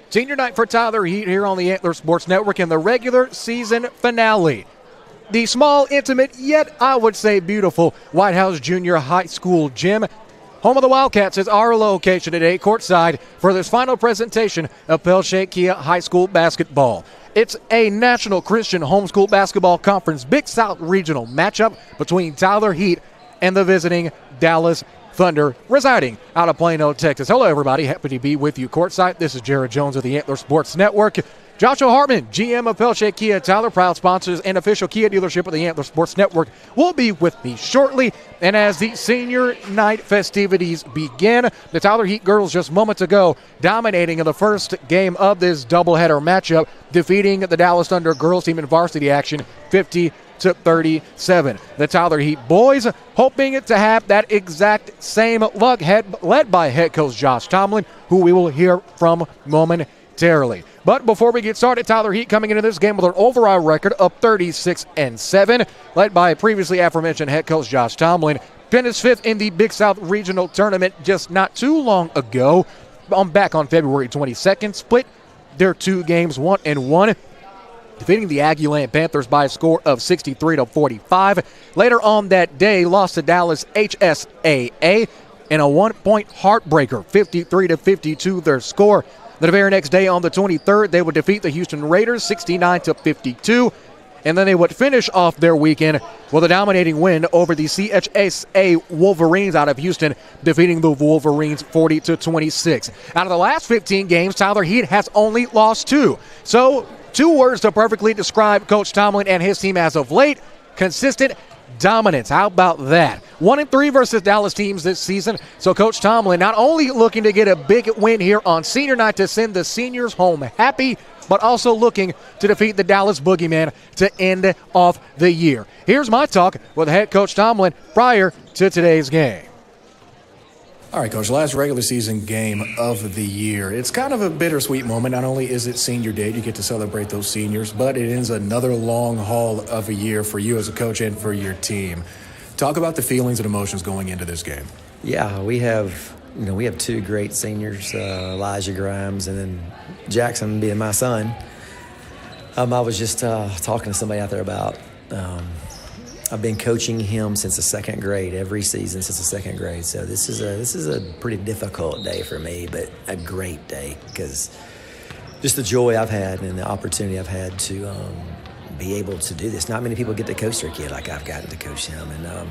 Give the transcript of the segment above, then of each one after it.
Senior night for Tyler Heat here on the Antler Sports Network in the regular season finale. The small, intimate, yet I would say beautiful White House Junior High School gym, home of the Wildcats, is our location today, courtside, for this final presentation of Pell Kia High School basketball. It's a National Christian Homeschool Basketball Conference Big South Regional matchup between Tyler Heat and the visiting Dallas Thunder, residing out of Plano, Texas. Hello, everybody. Happy to be with you courtside. This is Jared Jones of the Antler Sports Network. Joshua Hartman, GM of Pell Kia Tyler, proud sponsors and official Kia dealership of the Antler Sports Network, will be with me shortly. And as the senior night festivities begin, the Tyler Heat girls just moments ago dominating in the first game of this doubleheader matchup, defeating the Dallas Thunder girls team in varsity action 50-37. The Tyler Heat boys hoping to have that exact same luck, led by head coach Josh Tomlin, who we will hear from momentarily. But before we get started, Tyler Heat coming into this game with an overall record of 36-7, led by previously aforementioned head coach Josh Tomlin. Finished fifth in the Big South Regional Tournament just not too long ago. Back on February 22nd, split their two games 1-1. Defeating the Aggieland Panthers by a score of 63-45. Later on that day, lost to Dallas HSAA in a one-point heartbreaker, 53-52 their score. The very next day on the 23rd, they would defeat the Houston Raiders 69-52. And then they would finish off their weekend with a dominating win over the CHSA Wolverines out of Houston, defeating the Wolverines 40-26. Out of the last 15 games, Tyler Heat has only lost 2. So, 2 words to perfectly describe Coach Tomlin and his team as of late: consistent dominance. How about that? 1-3 versus Dallas teams this season. So Coach Tomlin not only looking to get a big win here on senior night to send the seniors home happy, but also looking to defeat the Dallas Boogeyman to end off the year. Here's my talk with head coach Tomlin prior to today's game. All right, Coach, last regular season game of the year. It's kind of a bittersweet moment. Not only is it senior day, you get to celebrate those seniors, but it ends another long haul of a year for you as a coach and for your team. Talk about the feelings and emotions going into this game. Yeah, we have 2 great seniors, Elijah Grimes and then Jackson being my son. I was just talking to somebody out there about I've been coaching him since the 2nd grade, every season since the 2nd grade. So this is a pretty difficult day for me, but a great day because just the joy I've had and the opportunity I've had to be able to do this. Not many people get to coach their kid like I've gotten to coach him. And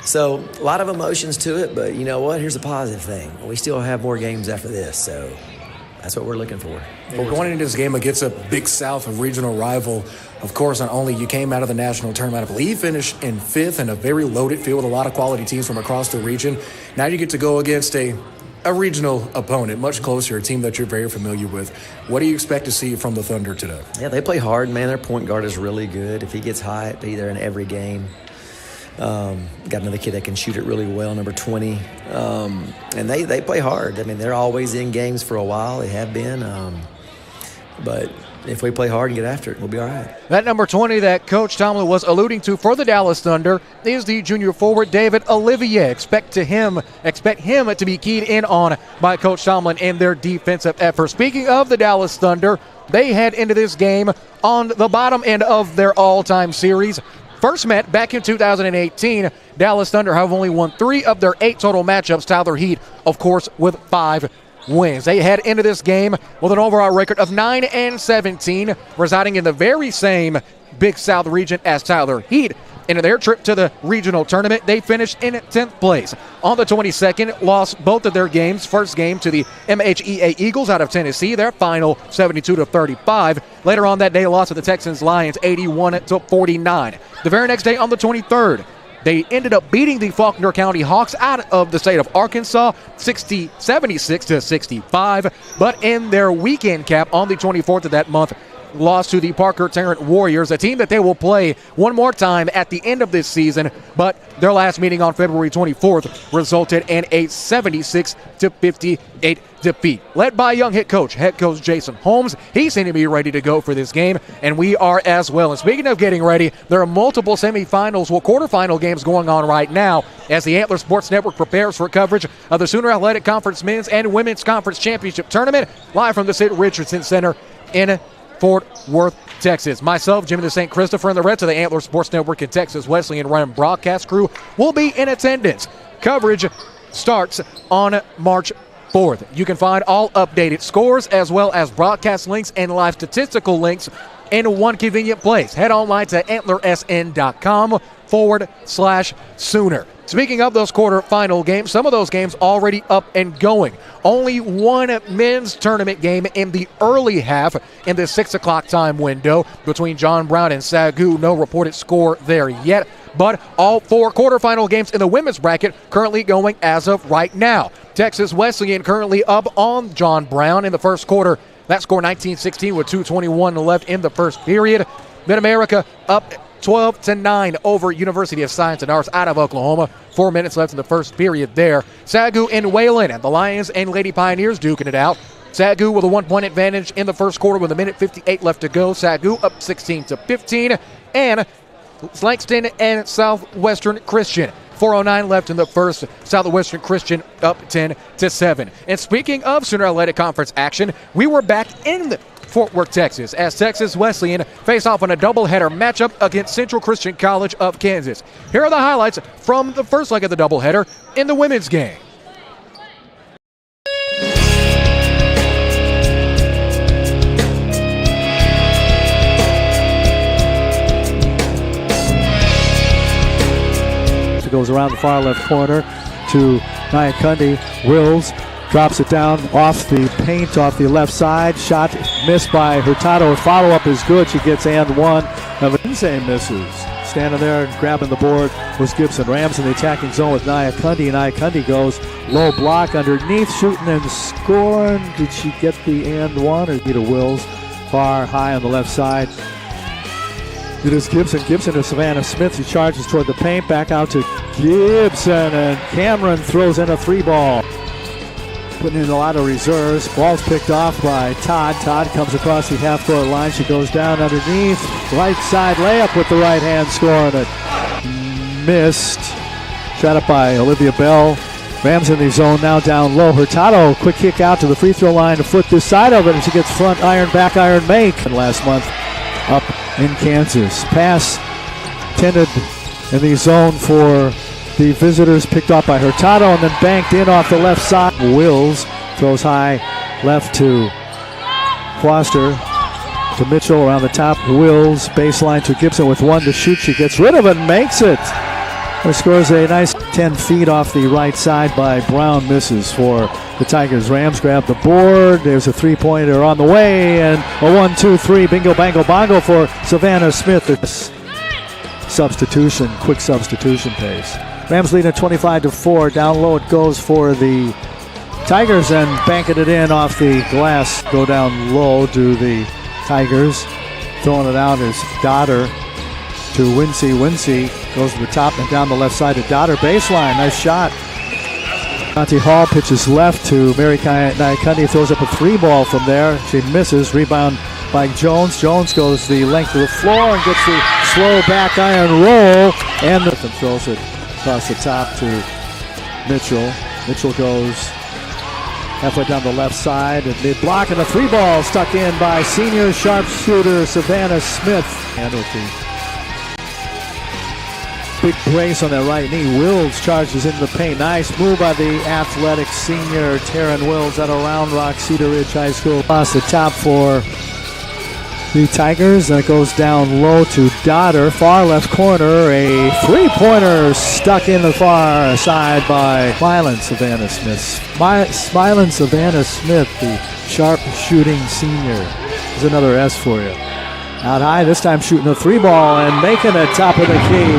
so a lot of emotions to it, but you know what? Here's a positive thing. We still have more games after this, so that's what we're looking for. Well, going into this game against a Big South regional rival, of course, not only you came out of the national tournament, I believe finished in 5th in a very loaded field with a lot of quality teams from across the region. Now you get to go against a regional opponent, much closer, a team that you're very familiar with. What do you expect to see from the Thunder today? Yeah, they play hard, man. Their point guard is really good. If he gets hot, be there in every game. Got another kid that can shoot it really well, number 20. And they play hard. I mean, they're always in games for a while. They have been. But if we play hard and get after it, we'll be all right. That number 20 that Coach Tomlin was alluding to for the Dallas Thunder is the junior forward, David Olivier. Expect him to be keyed in on by Coach Tomlin in their defensive effort. Speaking of the Dallas Thunder, they head into this game on the bottom end of their all-time series. First met back in 2018, Dallas Thunder have only won 3 of their 8 total matchups. Tyler Heat, of course, with 5 wins. They head into this game with an overall record of 9-17, residing in the very same Big South region as Tyler Heat. In their trip to the regional tournament, they finished in 10th place. On the 22nd, lost both of their games. First game to the MHEA Eagles out of Tennessee, their final 72-35. Later on that day, lost to the Texans Lions 81-49. The very next day on the 23rd, they ended up beating the Faulkner County Hawks out of the state of Arkansas 76-65. But in their weekend cap on the 24th of that month, lost to the Parker Tarrant Warriors, a team that they will play one more time at the end of this season, but their last meeting on February 24th resulted in a 76-58 defeat. Led by young head coach Jason Holmes. He seemed to be ready to go for this game, and we are as well. And speaking of getting ready, there are multiple semifinals, quarterfinal games going on right now as the Antler Sports Network prepares for coverage of the Sooner Athletic Conference Men's and Women's Conference Championship Tournament, live from the Sid Richardson Center in Fort Worth, Texas. Myself, Jimmy the St. Christopher, and the rest of the Antler Sports Network and Texas Wesleyan Run broadcast crew will be in attendance. Coverage starts on March 4th. You can find all updated scores as well as broadcast links and live statistical links in one convenient place. Head online to antlersn.com/Sooner. Speaking of those quarterfinal games, some of those games already up and going. Only one men's tournament game in the early half in the 6 o'clock time window between John Brown and Sagu. No reported score there yet, but all 4 quarterfinal games in the women's bracket currently going as of right now. Texas Wesleyan currently up on John Brown in the first quarter. That score 19-16 with 2:21 left in the first period. Mid-America up 12-9 over University of Science and Arts out of Oklahoma. 4 minutes left in the first period there. Sagu and Wayland and the Lions and Lady Pioneers duking it out. Sagu with a 1-point advantage in the first quarter with 1:58 left to go. Sagu up 16-15. And Langston and Southwestern Christian 4:09 left in the first. Southwestern Christian up 10-7. And speaking of Sooner Athletic Conference action, we were back in Fort Worth, Texas, as Texas Wesleyan face off on a doubleheader matchup against Central Christian College of Kansas. Here are the highlights from the first leg of the doubleheader in the women's game. Goes around the far left corner to Nyakundi. Wills drops it down off the paint, off the left side. Shot missed by Hurtado. Her follow-up is good. She gets and one. Lindsay misses. Standing there and grabbing the board was Gibson. Rams in the attacking zone with Nyakundi. Nyakundi goes low block underneath, shooting and scoring. Did she get the and one or Peter Wills? Far high on the left side. It is Gibson. Gibson to Savannah Smith. She charges toward the paint. Back out to Gibson. And Cameron throws in a 3-ball. Putting in a lot of reserves. Ball's picked off by Todd. Todd comes across the half-court line. She goes down underneath. Right side layup with the right hand, scoring it. Missed. Shot up by Olivia Bell. Rams in the zone now down low. Hurtado, quick kick out to the free throw line to foot this side of it. And she gets front iron, back iron make. And last month up in Kansas. Pass tended in the zone for the visitors, picked off by Hurtado and then banked in off the left side. Wills throws high left to Foster, to Mitchell around the top. Wills baseline to Gibson with 1 to shoot. She gets rid of it and makes it. She scores a nice 10 feet off the right side by Brown. Misses for the Tigers. Rams grab the board. There's a 3-pointer on the way and a 1-2-3 bingo bango bongo for Savannah Smith. Substitution, quick substitution pace. Rams leading 25-4. Down low it goes for the Tigers and banking it in off the glass. Go down low to the Tigers. Throwing it out is Dodder to Wincy. Wincy goes to the top and down the left side to Dodder. Baseline, nice shot. Monty Hall pitches left to Mary Nyakundi. Throws up a 3-ball from there. She misses. Rebound by Jones. Jones goes the length of the floor and gets the slow back iron roll. And throws it across the top to Mitchell. Mitchell goes halfway down the left side and mid-block, and a 3-ball stuck in by senior sharpshooter Savannah Smith. And with the big brace on that right knee, Wills charges into the paint. Nice move by the athletic senior Taryn Wills out of Round Rock Cedar Ridge High School. Across the top for the Tigers. That goes down low to Dodder. Far left corner, a 3-pointer stuck in the far side by Smiling Savannah Smith. Smiling Savannah Smith, the sharp shooting senior. There's another S for you. Out high, this time shooting a 3-ball and making it top of the key.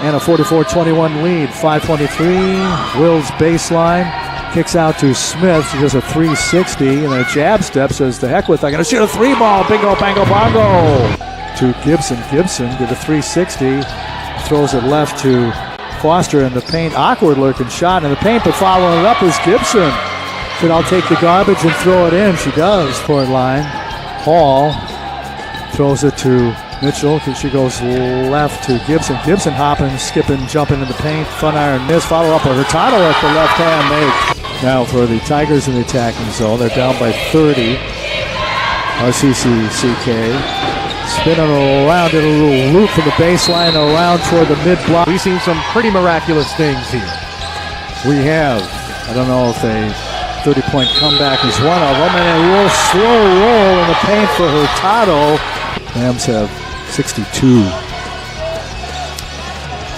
And a 44-21 lead. 5:23. Wills baseline. Kicks out to Smith. She does a 360 and a jab step. Says, "The heck with it. I'm going to shoot a 3-ball. Bingo, bango, bongo." To Gibson. Gibson did a 360. Throws it left to Foster in the paint. Awkward looking shot in the paint, but following it up is Gibson. Said, "I'll take the garbage and throw it in." She does. Court line. Hall throws it to Mitchell. She goes left to Gibson. Gibson hopping, skipping, jumping in the paint. Front iron miss. Follow up with Hurtado at the left hand make. Now for the Tigers in the attacking zone. They're down by 30. RCCCK. Spinning around in a little loop from the baseline around toward the mid-block. We've seen some pretty miraculous things here. We have. I don't know if a 30-point comeback is one of them. And a real slow roll in the paint for Hurtado. Rams have 62.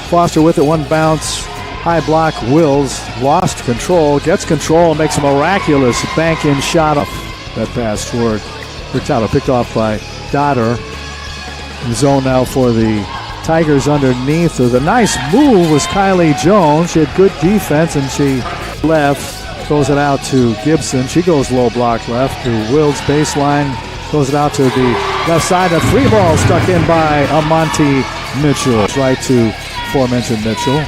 Foster with it, one bounce. High block, Wills lost control, gets control, makes a miraculous bank-in shot off that pass toward Hurtado. Picked off by Dotter. In zone now for the Tigers underneath. So the nice move was Kylie Jones. She had good defense and she left. Throws it out to Gibson. She goes low block left to Wills baseline. Throws it out to the left side. A 3-ball stuck in by Amonte Mitchell. Right to aforementioned Mitchell.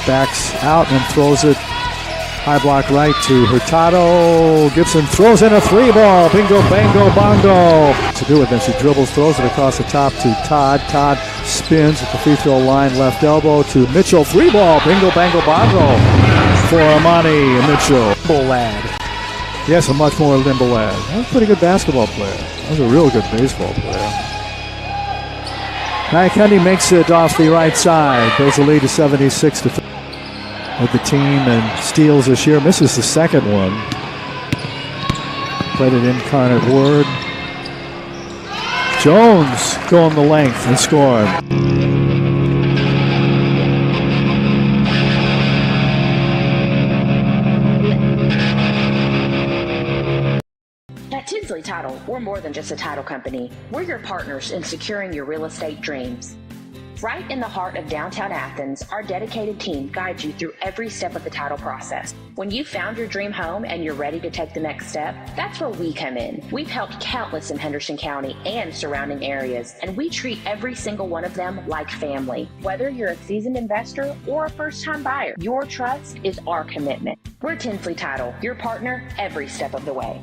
Backs out and throws it high block right to Hurtado. Gibson throws in a 3-ball. Bingo, bango, bongo. To do it, then she dribbles, throws it across the top to Todd. Todd spins at the free throw line, left elbow to Mitchell. 3-ball. Bingo, bango, bongo for Amani Mitchell. Bull lad. Yes, a much more nimble lad. That was a pretty good basketball player. That was a real good baseball player. Nyakundi makes it off the right side. Builds the lead to 76-3 with the team and steals this year. Misses the second one. Played it Incarnate Word. Jones going the length and scoring. At Tinsley Title, we're more than just a title company. We're your partners in securing your real estate dreams. Right in the heart of downtown Athens, our dedicated team guides you through every step of the title process. When you've found your dream home and you're ready to take the next step, that's where we come in. We've helped countless in Henderson County and surrounding areas, and we treat every single one of them like family. Whether you're a seasoned investor or a first-time buyer, your trust is our commitment. We're Tinsley Title, your partner every step of the way.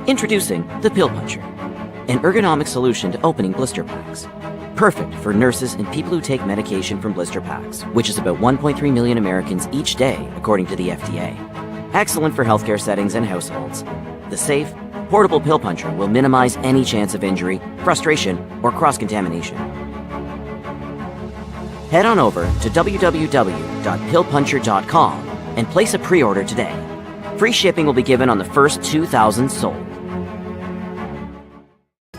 Introducing the Pill Puncher, an ergonomic solution to opening blister packs. Perfect for nurses and people who take medication from blister packs, which is about 1.3 million Americans each day, according to the FDA. Excellent for healthcare settings and households. The safe, portable pill puncher will minimize any chance of injury, frustration, or cross-contamination. Head on over to www.pillpuncher.com and place a pre-order today. Free shipping will be given on the first 2,000 sold.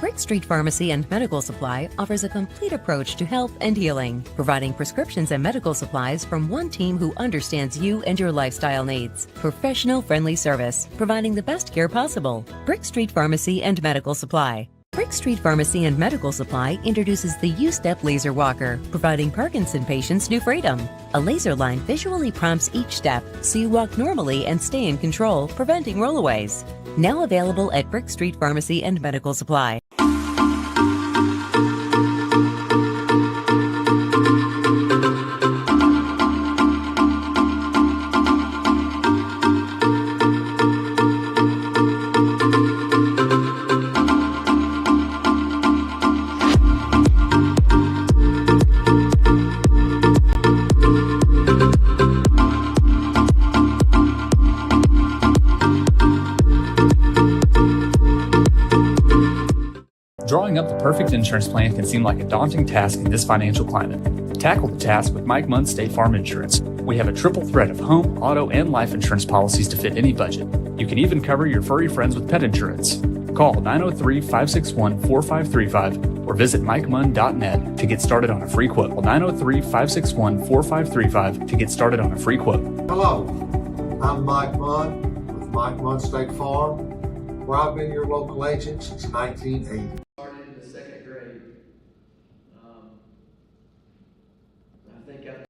Brick Street Pharmacy and Medical Supply offers a complete approach to health and healing, providing prescriptions and medical supplies from one team who understands you and your lifestyle needs. Professional friendly service, providing the best care possible. Brick Street Pharmacy and Medical Supply. Brick Street Pharmacy and Medical Supply introduces the U-Step Laser Walker, providing Parkinson patients new freedom. A laser line visually prompts each step, so you walk normally and stay in control, preventing rollaways. Now available at Brick Street Pharmacy and Medical Supply. Drawing up the perfect insurance plan can seem like a daunting task in this financial climate. Tackle the task with Mike Munn State Farm Insurance. We have a triple threat of home, auto, and life insurance policies to fit any budget. You can even cover your furry friends with pet insurance. Call 903-561-4535 or visit MikeMunn.net to get started on a free quote. 903-561-4535 to get started on a free quote. Hello, I'm Mike Munn with Mike Munn State Farm, where I've been your local agent since 1980. Started in the second grade. I think I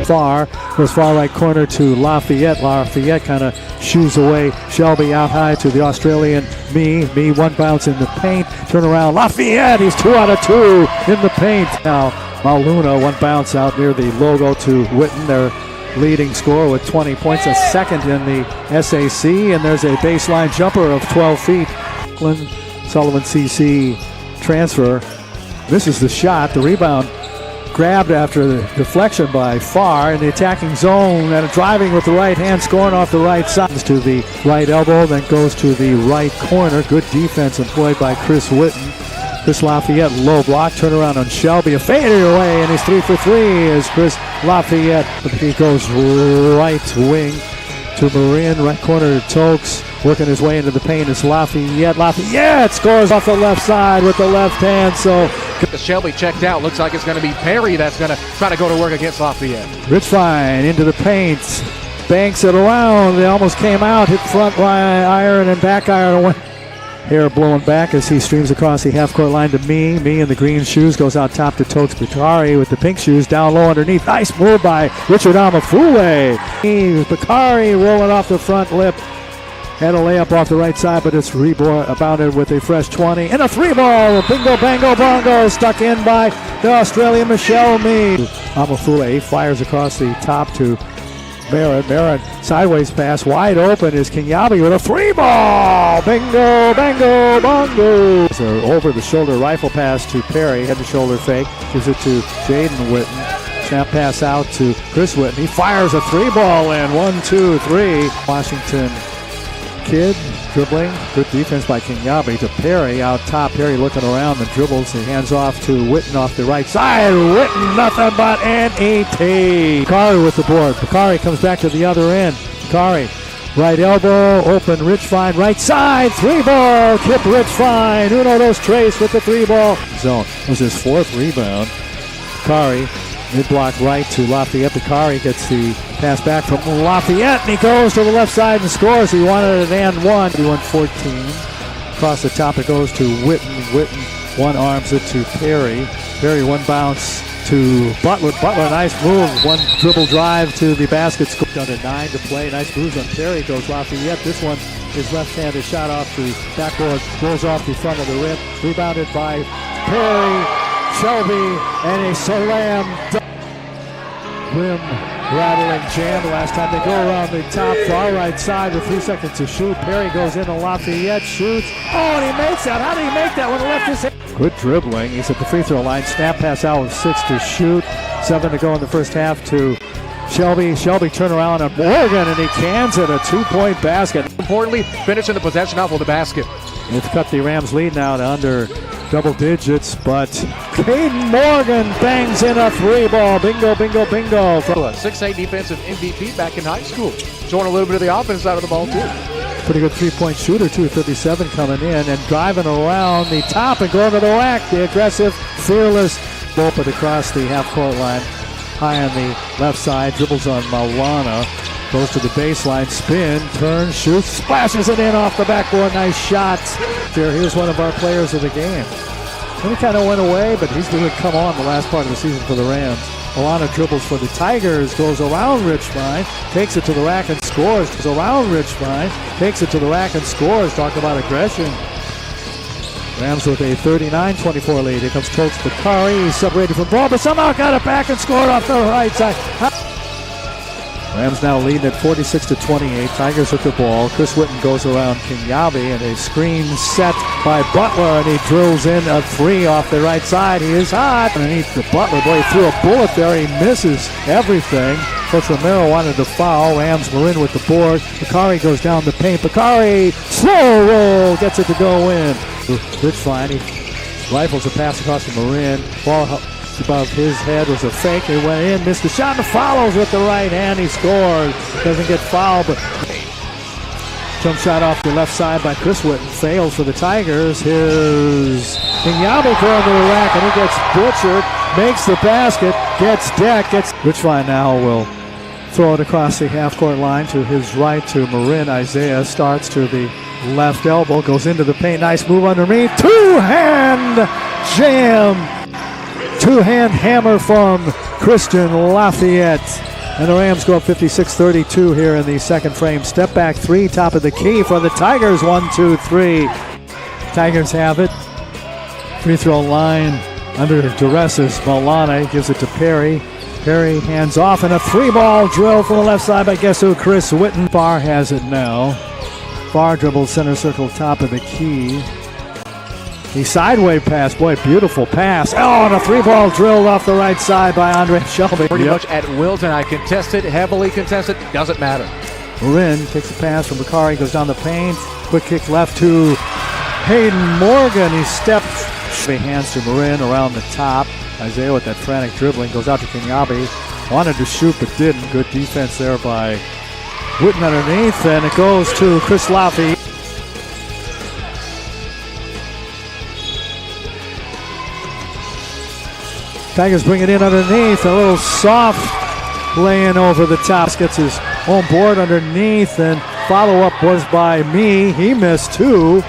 far, goes far right corner to Lafayette. Lafayette kind of shoos away Shelby out high to the Australian Me one bounce in the paint, turn around, Lafayette, he's 2 out of 2 in the paint. Now Mauluna, one bounce out near the logo to Witten, their leading scorer with 20 points, a second in the SAC, and there's a baseline jumper of 12 feet. Sullivan CC transfer, misses the shot, the rebound grabbed after the deflection by Farr in the attacking zone, and driving with the right hand, scoring off the right side to the right elbow, then goes to the right corner. Good defense employed by Chris Witten. Chris Lafayette, low block, turn around on Shelby, a fader away, and he's 3 for 3 as Chris Lafayette. He goes right wing to Marin, right corner to Tokes, working his way into the paint is Lafayette. Lafayette scores off the left side with the left hand, so Shelby checked out. Looks like it's going to be Perry that's going to try to go to work against Lafayette. Richfine into the paint, banks it around. They almost came out, hit front iron and back iron. Went hair blowing back as he streams across the half-court line to Me in the green shoes, goes out top to Tokes Bakari with the pink shoes, down low underneath. Nice move by Richard Amafule. Bakari rolling off the front lip. Had a layup off the right side, but it's rebounded with a fresh 20. And a 3-ball. Bingo, bango, bongo. Stuck in by the Australian Michelle Me. Amafule fires across the top to Barrett. Barrett, sideways pass. Wide open is Kinyabi with a 3-ball. Bingo, bango, bongo. It's an over-the-shoulder rifle pass to Perry. Head-to-shoulder fake. Gives it to Jaden Witten. Snap pass out to Chris Witten. He fires a 3-ball in. 1, 2, 3. Washington Kid dribbling, good defense by Kinyabi to Perry out top. Perry looking around, the dribbles, he hands off to Witten off the right side. Witten, nothing but an ET. Bakari with the board. Bakari comes back to the other end. Bakari, right elbow, open, Richfine, right side, 3-ball, Kip Richfine. Uno dos tres with the 3-ball. Zone was his 4th rebound. Bakari, mid-block right to Lafayette. Bakari gets the pass back from Lafayette, and he goes to the left side and scores. He wanted an and one. He won 14. Across the top, it goes to Witten. Witten one-arms it to Perry. Perry one bounce to Butler. Butler, nice move. One dribble drive to the basket. Down to 9 to play. Nice moves on Perry. Goes Lafayette. This one is left-handed shot off the backboard. Rolls off the front of the rim. Rebounded by Perry. Shelby, and a slam. Rim rattling jam the last time. They go around the top far right side with 3 seconds to shoot. Perry goes in and Lafayette shoots. Oh, and he makes that. How did he make that when he left his hand? Good dribbling. He's at the free throw line. Snap pass out with 6 to shoot. 7 to go in the first half to Shelby. Shelby turn around on Morgan, and he cans it, a 2-point basket. Importantly, finishing the possession off with the basket. It's cut the Rams lead now to under double digits, but Caden Morgan bangs in a 3-ball. Bingo, bingo, bingo. 6'8" defensive MVP back in high school. Showing a little bit of the offense side of the ball, too. Pretty good 3-point shooter, too. 37 coming in and driving around the top and going to the rack. The aggressive, fearless Lopez across the half-court line. High on the left side, dribbles on Maulana. Goes to the baseline, spin, turns, shoots, splashes it in off the backboard. Nice shots. Here's one of our players of the game. And he kind of went away, but he's going to come on the last part of the season for the Rams. Alana dribbles for the Tigers, goes around Richfine, takes it to the rack and scores. Goes around Richfine, takes it to the rack and scores. Talk about aggression. Rams with a 39-24 lead. Here comes Tokes Bakari. He's separated from ball, but somehow got it back and scored off the right side. Rams now leading at 46-28. Tigers with the ball. Chris Witten goes around Kinyabi, and a screen set by Butler, and he drills in a 3 off the right side. He is hot underneath the Butler. Boy, he threw a bullet there. He misses everything. Coach Romero wanted to foul. Rams Marin with the board. Bakari goes down the paint. Bakari, slow roll, gets it to go in. Richline, he rifles a pass across to Marin. Ball above his head was a fake. He went in, missed the shot, and follows with the right hand. He scored. Doesn't get fouled, but jump shot off the left side by Chris Witten. Fails for the Tigers. Here's Inyabe going to the rack, and he gets butchered. Makes the basket, gets decked, Richline now will throw it across the half-court line to his right to Marin. Isaiah starts to the left elbow, goes into the paint. Nice move underneath. Two-hand jam. Two-hand hammer from Christian Lafayette. And the Rams go up 56-32 here in the second frame. Step back three, top of the key for the Tigers. 1, 2, 3. Tigers have it. Free throw line. Under duress is Malane, gives it to Perry. Perry hands off, and a three-ball drill from the left side by guess who? Chris Witten. Farr has it now. Farr dribbles center circle, top of the key. He sideway pass, boy, beautiful pass. Oh, and a three-ball drilled off the right side by Andre Shelby. Pretty much at will tonight. Contested, heavily contested, doesn't matter. Marin takes a pass from Bakari, goes down the paint. Quick kick left to Hayden Morgan. He steps. Hands to Marin around the top. Isaiah with that frantic dribbling goes out to Kinyabi. Wanted to shoot but didn't. Good defense there by Witten underneath, and it goes to Chris Laffey. Tigers bring it in underneath. A little soft laying over the top. Gets his own board underneath, and follow-up was by me. He missed two.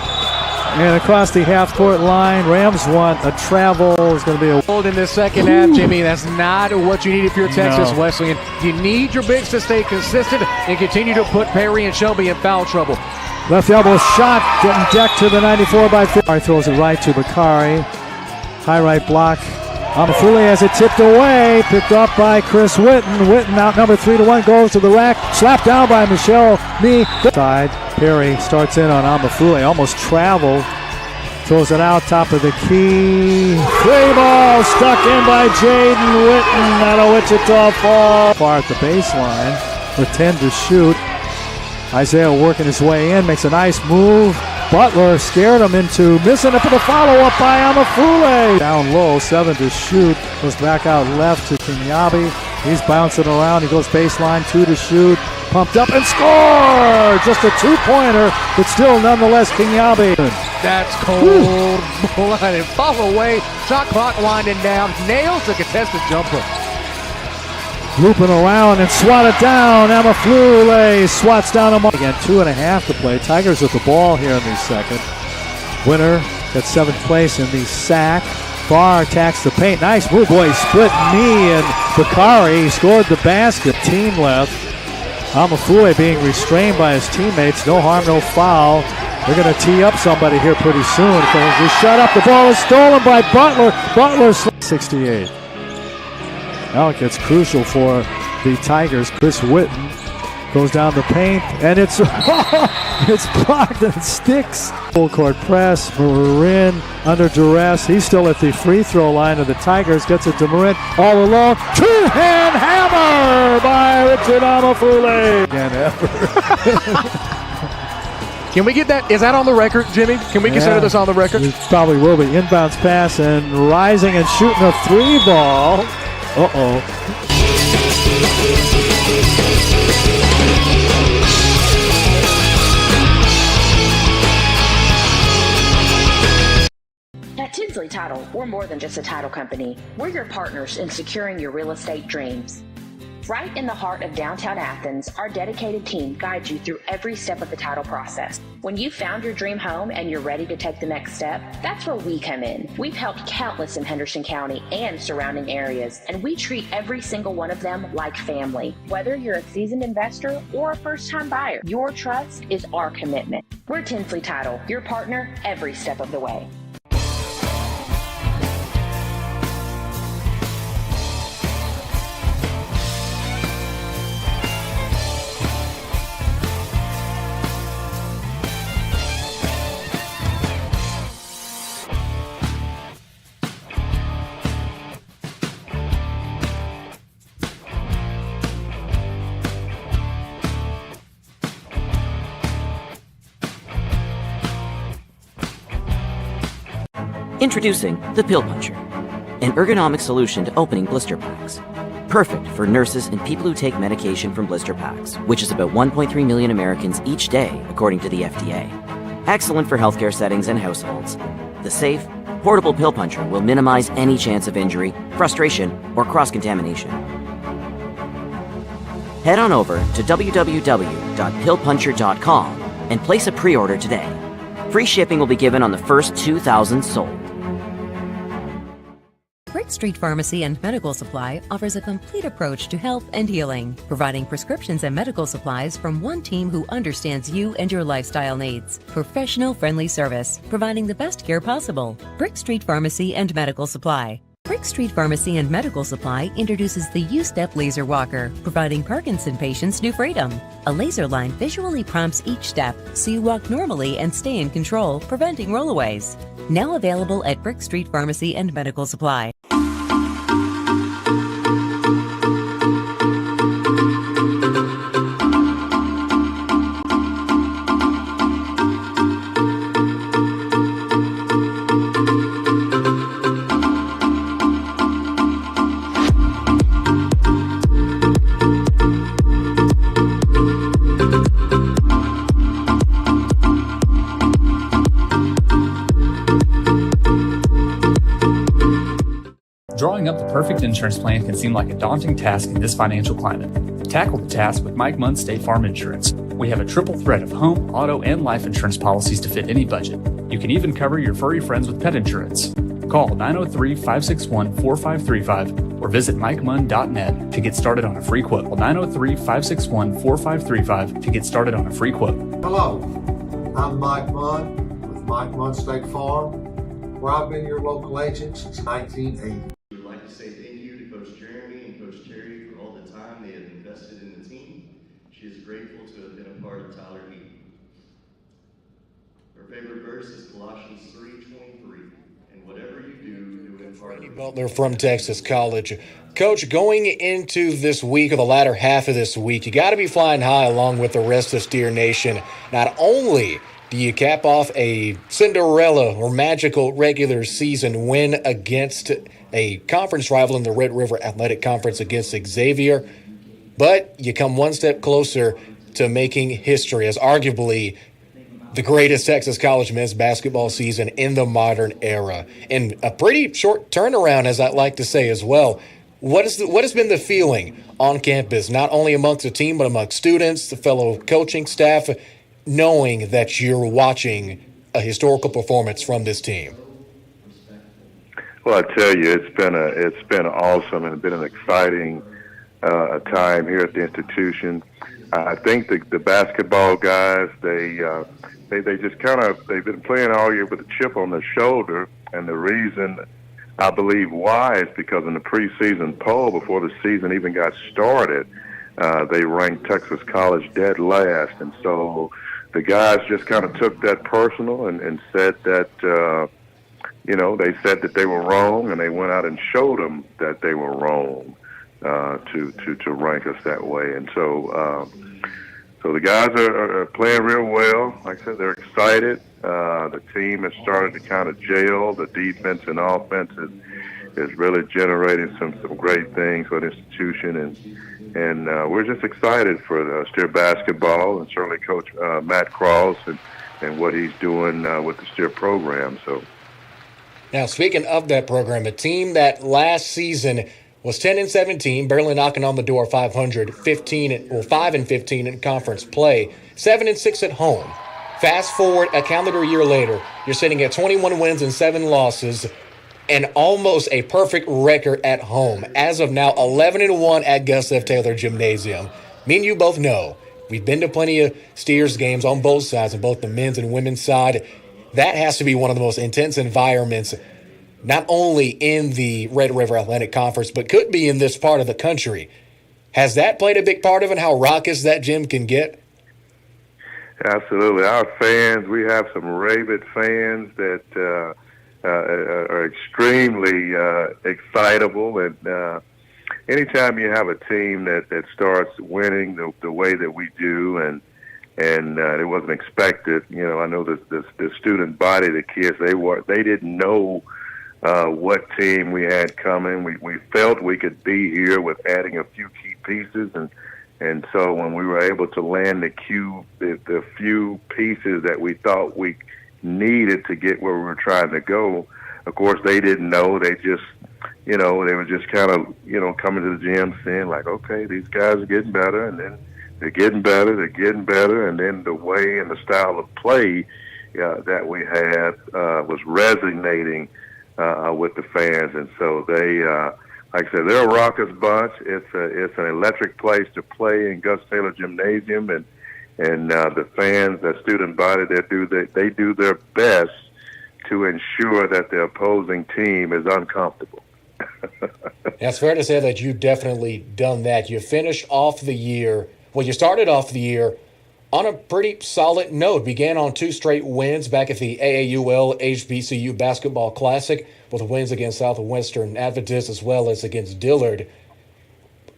And across the half-court line, Rams want a travel. It's going to be a hold in this second half, Jimmy. That's not what you need if you're Texas Wesleyan. You need your bigs to stay consistent and continue to put Perry and Shelby in foul trouble. Left elbow shot, getting decked to the 94 by 50. Throws it right to Bakari. High right block. Amafule has it tipped away. Picked up by Chris Witten. Witten out number 3-1, goes to the rack. Slapped down by Michelle Nee. Side. Perry starts in on Amafule. Almost traveled. Throws it out, top of the key. Three ball stuck in by Jaden Witten out of Wichita Falls. Far at the baseline with 10 to shoot. Isaiah working his way in, makes a nice move. Butler scared him into missing it for the follow-up by Amafule. Down low, 7 to shoot. Goes back out left to Kinyabi. He's bouncing around. He goes baseline, 2 to shoot. Pumped up and scored! Just a two-pointer, but still nonetheless Kinyabi. That's cold-blooded. Follow away. Shot clock winding down. Nails the contested jumper. Looping around and swatted down. Amafule swats down him. Again, 2.5 to play. Tigers with the ball here in the second. Winner gets 7th place in the sack. Farr attacks the paint. Nice move, boy. Split knee, and Bakari scored the basket. Team left. Amafule being restrained by his teammates. No harm, no foul. They're going to tee up somebody here pretty soon. He shut up. The ball is stolen by Butler. Butler 68. Now it gets crucial for the Tigers. Chris Witten goes down the paint, and it's blocked and it sticks. Full court press. Marin under duress. He's still at the free throw line of the Tigers. Gets it to Marin all alone. Two-hand hammer by Richard Amafule. Again, ever. Can we get that? Is that on the record, Jimmy? Can we consider this on the record? It probably will be. Inbounds pass and rising and shooting a three ball. Uh-oh. At Tinsley Title, we're more than just a title company. We're your partners in securing your real estate dreams. Right in the heart of downtown Athens, our dedicated team guides you through every step of the title process. When you've found your dream home and you're ready to take the next step, that's where we come in. We've helped countless in Henderson County and surrounding areas, and we treat every single one of them like family. Whether you're a seasoned investor or a first-time buyer, your trust is our commitment. We're Tinsley Title, your partner every step of the way. Introducing the Pill Puncher, an ergonomic solution to opening blister packs. Perfect for nurses and people who take medication from blister packs, which is about 1.3 million Americans each day, according to the FDA. Excellent for healthcare settings and households. The safe, portable pill puncher will minimize any chance of injury, frustration, or cross-contamination. Head on over to www.pillpuncher.com and place a pre-order today. Free shipping will be given on the first 2,000 sold. Brick Street Pharmacy and Medical Supply offers a complete approach to health and healing, providing prescriptions and medical supplies from one team who understands you and your lifestyle needs. Professional friendly service, providing the best care possible. Brick Street Pharmacy and Medical Supply. Brick Street Pharmacy and Medical Supply introduces the U-Step Laser Walker, providing Parkinson patients new freedom. A laser line visually prompts each step, so you walk normally and stay in control, preventing rollaways. Now available at Brick Street Pharmacy and Medical Supply. Drawing up the perfect insurance plan can seem like a daunting task in this financial climate. Tackle the task with Mike Munn State Farm Insurance. We have a triple threat of home, auto, and life insurance policies to fit any budget. You can even cover your furry friends with pet insurance. Call 903-561-4535 or visit MikeMunn.net to get started on a free quote. 903-561-4535 to get started on a free quote. Hello, I'm Mike Munn with Mike Munn State Farm, where I've been your local agent since 1980. We'd like to say thank you to Coach Jeremy and Coach Terry for all the time they have invested in the team. She is grateful to have been a part of Tyler Heaton. Her favorite verse is Colossians 3:23, and whatever you do in part of Butler from Texas College. Coach, going into this week or the latter half of this week, you got to be flying high along with the rest of Steer Nation. Not only do you cap off a Cinderella or magical regular season win against a conference rival in the Red River Athletic Conference against Xavier, but you come one step closer to making history as arguably the greatest Texas college men's basketball season in the modern era. In a pretty short turnaround, as I like to say as well. What has been the feeling on campus, not only amongst the team, but amongst students, the fellow coaching staff, knowing that you're watching a historical performance from this team? Well, I tell you, it's been awesome and it's been an exciting time here at the institution. I think the basketball guys, they just they've been playing all year with a chip on their shoulder, and the reason I believe why is because in the preseason poll before the season even got started, they ranked Texas College dead last, and so the guys just kind of took that personal and said that, they said that they were wrong, and they went out and showed them that they were wrong to rank us that way. And so the guys are playing real well. Like I said, they're excited. The team has started to kind of gel. The defense and offense is really generating some great things for the institution, and we're just excited for Steer basketball and certainly Coach Matt Cross and what he's doing with the Steer program. So, now speaking of that program, a team that last season was 10-17, barely knocking on the door 500, 5-15 in conference play, 7-6 at home. Fast forward a calendar year later, you're sitting at 21 wins and 7 losses, and almost a perfect record at home. As of now, 11-1 at Gus F. Taylor Gymnasium. Me and you both know we've been to plenty of Steers games on both sides, on both the men's and women's side. That has to be one of the most intense environments, not only in the Red River Athletic Conference, but could be in this part of the country. Has that played a big part of it, how raucous that gym can get? Absolutely. Our fans, we have some rabid fans that are extremely excitable, and anytime you have a team that starts winning the way that we do, and and it wasn't expected. I know the student body, the kids, they didn't know what team we had coming. We felt we could be here with adding a few key pieces, and so when we were able to land the few pieces that we thought we needed to get where we were trying to go, of course they didn't know. They just, they were just kind of, coming to the gym saying like, okay, these guys are getting better, and then they're getting better, and then the way and the style of play that we had was resonating with the fans, and so they, like I said, they're a raucous bunch. It's an electric place to play in Gus Taylor Gymnasium, and the fans, the student body, they do their best to ensure that the opposing team is uncomfortable. Yeah, it's fair to say that you've definitely done that. You finished off the year. Well, you started off the year on a pretty solid note. Began on 2 straight wins back at the AAUL HBCU Basketball Classic with wins against Southwestern Adventist as well as against Dillard.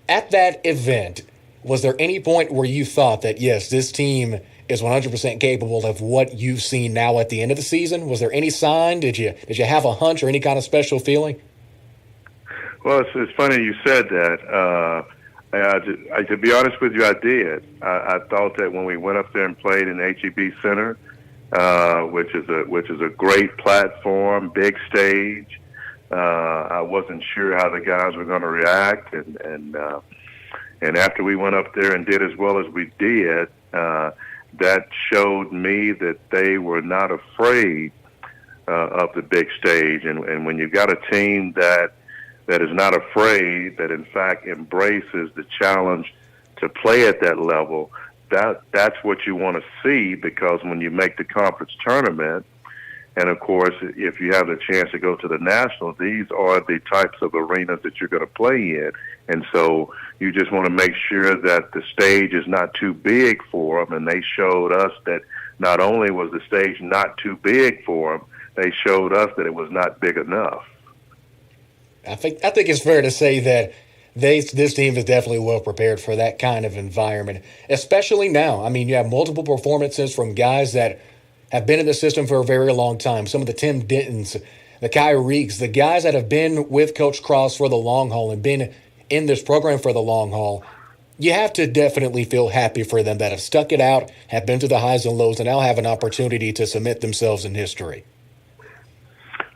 At that event, was there any point where you thought that, yes, this team is 100% capable of what you've seen now at the end of the season? Was there any sign? Did you have a hunch or any kind of special feeling? Well, it's funny you said that. To be honest with you, I did. I thought that when we went up there and played in HEB Center, which is a great platform, big stage. I wasn't sure how the guys were going to react, and after we went up there and did as well as we did, that showed me that they were not afraid of the big stage. And when you've got a team that is not afraid, that in fact embraces the challenge to play at that level, that's what you want to see, because when you make the conference tournament, and of course, if you have the chance to go to the national, these are the types of arenas that you're going to play in. And so you just want to make sure that the stage is not too big for them. And they showed us that not only was the stage not too big for them, they showed us that it was not big enough. I think it's fair to say that this team is definitely well prepared for that kind of environment, especially now. I mean, you have multiple performances from guys that have been in the system for a very long time. Some of the Tim Dentons, the Kai Reeks, the guys that have been with Coach Cross for the long haul and been in this program for the long haul. You have to definitely feel happy for them that have stuck it out, have been to the highs and lows, and now have an opportunity to cement themselves in history.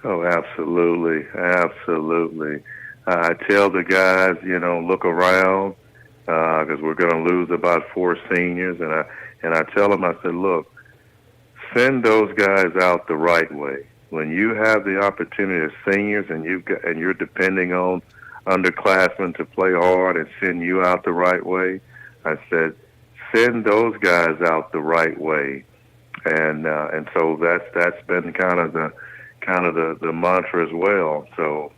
Oh, absolutely. Absolutely. I tell the guys, look around, because we're going to lose about 4 seniors. And I tell them, I said, look, send those guys out the right way. When you have the opportunity as seniors and you're depending on underclassmen to play hard and send you out the right way, I said, send those guys out the right way. And so that's been kind of the mantra as well. So,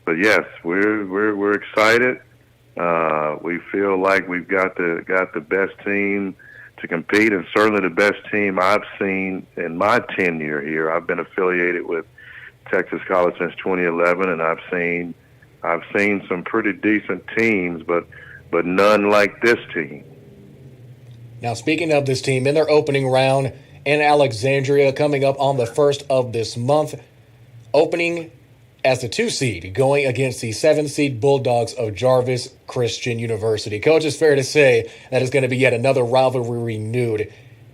but yes, we're excited. We feel like we've got the best team to compete, and certainly the best team I've seen in my tenure here. I've been affiliated with Texas College since 2011, and I've seen some pretty decent teams, but none like this team. Now, speaking of this team, in their opening round in Alexandria, coming up on the 1st of this month, opening as the 2 seed, going against the 7 seed Bulldogs of Jarvis Christian University. Coach, it's fair to say that it's going to be yet another rivalry renewed.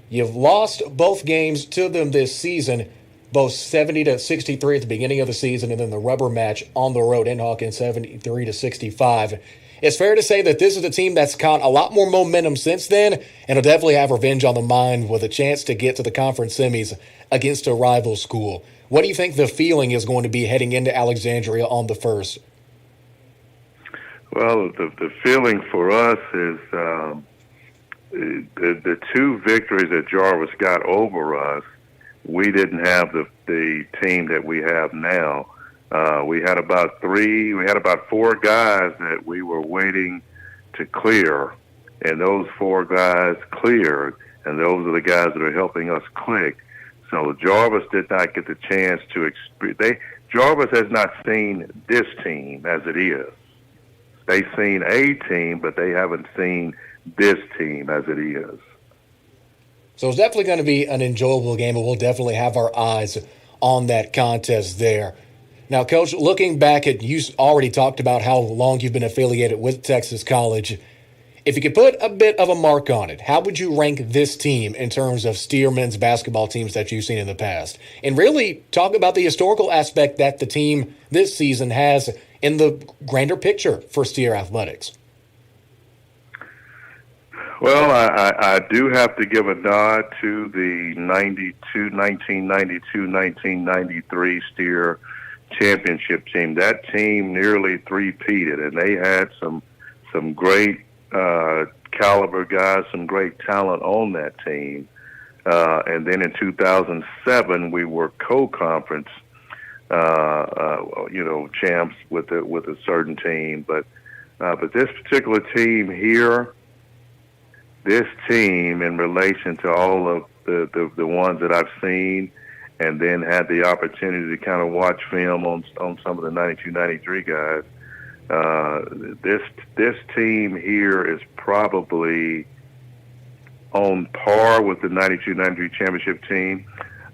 You've lost both games to them this season, both 70-63 at the beginning of the season, and then the rubber match on the road in Hawkins, 73-65. It's fair to say that this is a team that's caught a lot more momentum since then, and will definitely have revenge on the mind with a chance to get to the conference semis against a rival school. What do you think the feeling is going to be heading into Alexandria on the 1st? Well, the feeling for us is the 2 victories that Jarvis got over us. We didn't have the team that we have now. We had about 4 guys that we were waiting to clear, and those 4 guys cleared, and those are the guys that are helping us click. So Jarvis did not get the chance to experience. Jarvis has not seen this team as it is. They've seen a team, but they haven't seen this team as it is. So it's definitely going to be an enjoyable game, and we'll definitely have our eyes on that contest there. Now, Coach, looking back at, you already talked about how long you've been affiliated with Texas College. If you could put a bit of a mark on it, how would you rank this team in terms of Steer men's basketball teams that you've seen in the past? And really talk about the historical aspect that the team this season has in the grander picture for Steer athletics. Well, I do have to give a nod to the 1992-1993 Steer championship team. That team nearly three-peated, and they had some great caliber guys, some great talent on that team. And then in 2007, we were co-conference, champs with a certain team. But this particular team here, this team in relation to all of the ones that I've seen, and then had the opportunity to kind of watch film on some of the 92-93 guys. This team here is probably on par with the 92-93 championship team.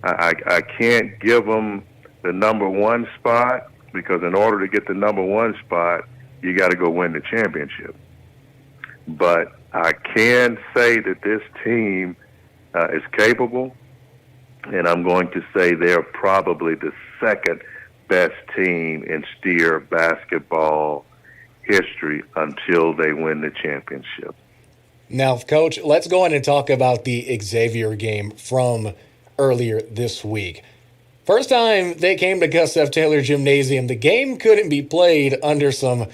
I can't give them the number one spot, because in order to get the number one spot, you got to go win the championship. But I can say that this team is capable, and I'm going to say they're probably the second best team in Steer basketball history until they win the championship. Now, Coach, let's go on and talk about the Xavier game from earlier this week. First time they came to Gus F. Taylor Gymnasium, the game couldn't be played under some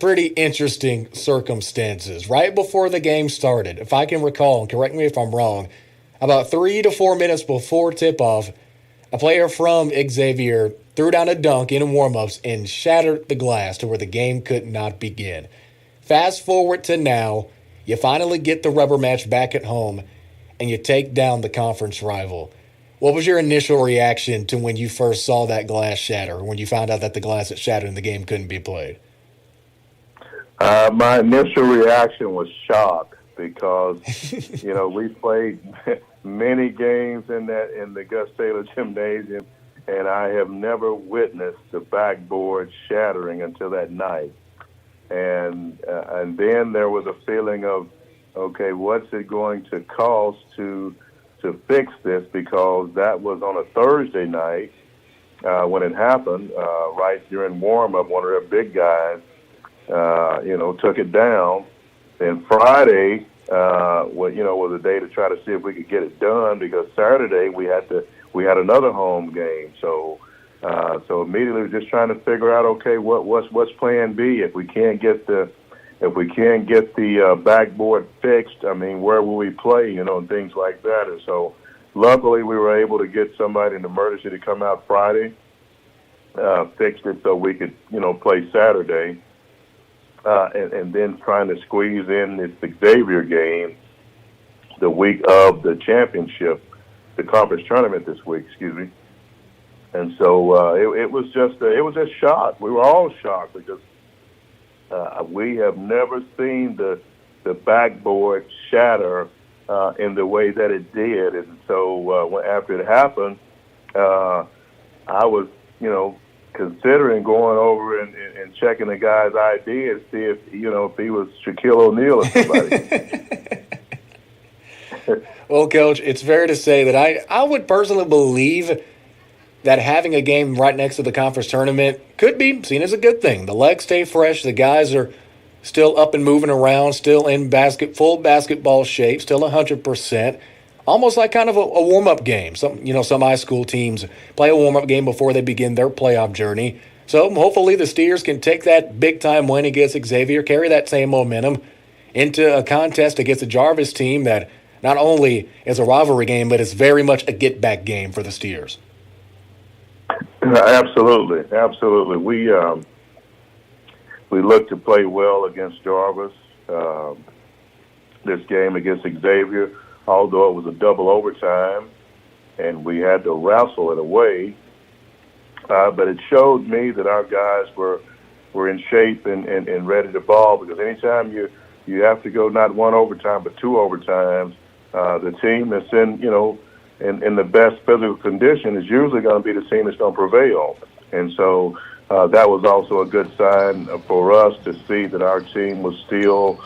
pretty interesting circumstances. Right before the game started, if I can recall, and correct me if I'm wrong, about 3 to 4 minutes before tip-off, a player from Xavier threw down a dunk in warm-ups and shattered the glass to where the game could not begin. Fast forward to now, you finally get the rubber match back at home, and you take down the conference rival. What was your initial reaction to when you first saw that glass shatter, when you found out that the glass had shattered and the game couldn't be played? My initial reaction was shock, because we played many games in the Gus Taylor Gymnasium, and I have never witnessed the backboard shattering until that night. And then there was a feeling of, okay, what's it going to cost to fix this? Because that was on a Thursday night when it happened, right during warm-up. One of their big guys, took it down. Then Friday, was a day to try to see if we could get it done, because Saturday we had another home game. So immediately we're just trying to figure out, okay, what's plan B if we can't get the backboard fixed. I mean, where will we play? And things like that. And so luckily we were able to get somebody in emergency to come out Friday, fix it so we could play Saturday. And then trying to squeeze in this Xavier game the week of the championship, the conference tournament this week, excuse me. And so it was just shock. We were all shocked, because we have never seen the backboard shatter in the way that it did. And so after it happened, I was, considering going over and checking the guy's ID and see if he was Shaquille O'Neal or somebody. Well, Coach, it's fair to say that I would personally believe that having a game right next to the conference tournament could be seen as a good thing. The legs stay fresh. The guys are still up and moving around, still in full basketball shape, still 100%. Almost like kind of a warm-up game. Some high school teams play a warm-up game before they begin their playoff journey. So hopefully the Steers can take that big-time win against Xavier, carry that same momentum into a contest against the Jarvis team that not only is a rivalry game, but it's very much a get-back game for the Steers. Absolutely. We look to play well against Jarvis. This game against Xavier, although it was a double overtime and we had to wrestle it away, but it showed me that our guys were in shape and ready to ball, because anytime you have to go not one overtime but two overtimes, The team that's in the best physical condition is usually going to be the team that's going to prevail. And so that was also a good sign for us to see that our team was still,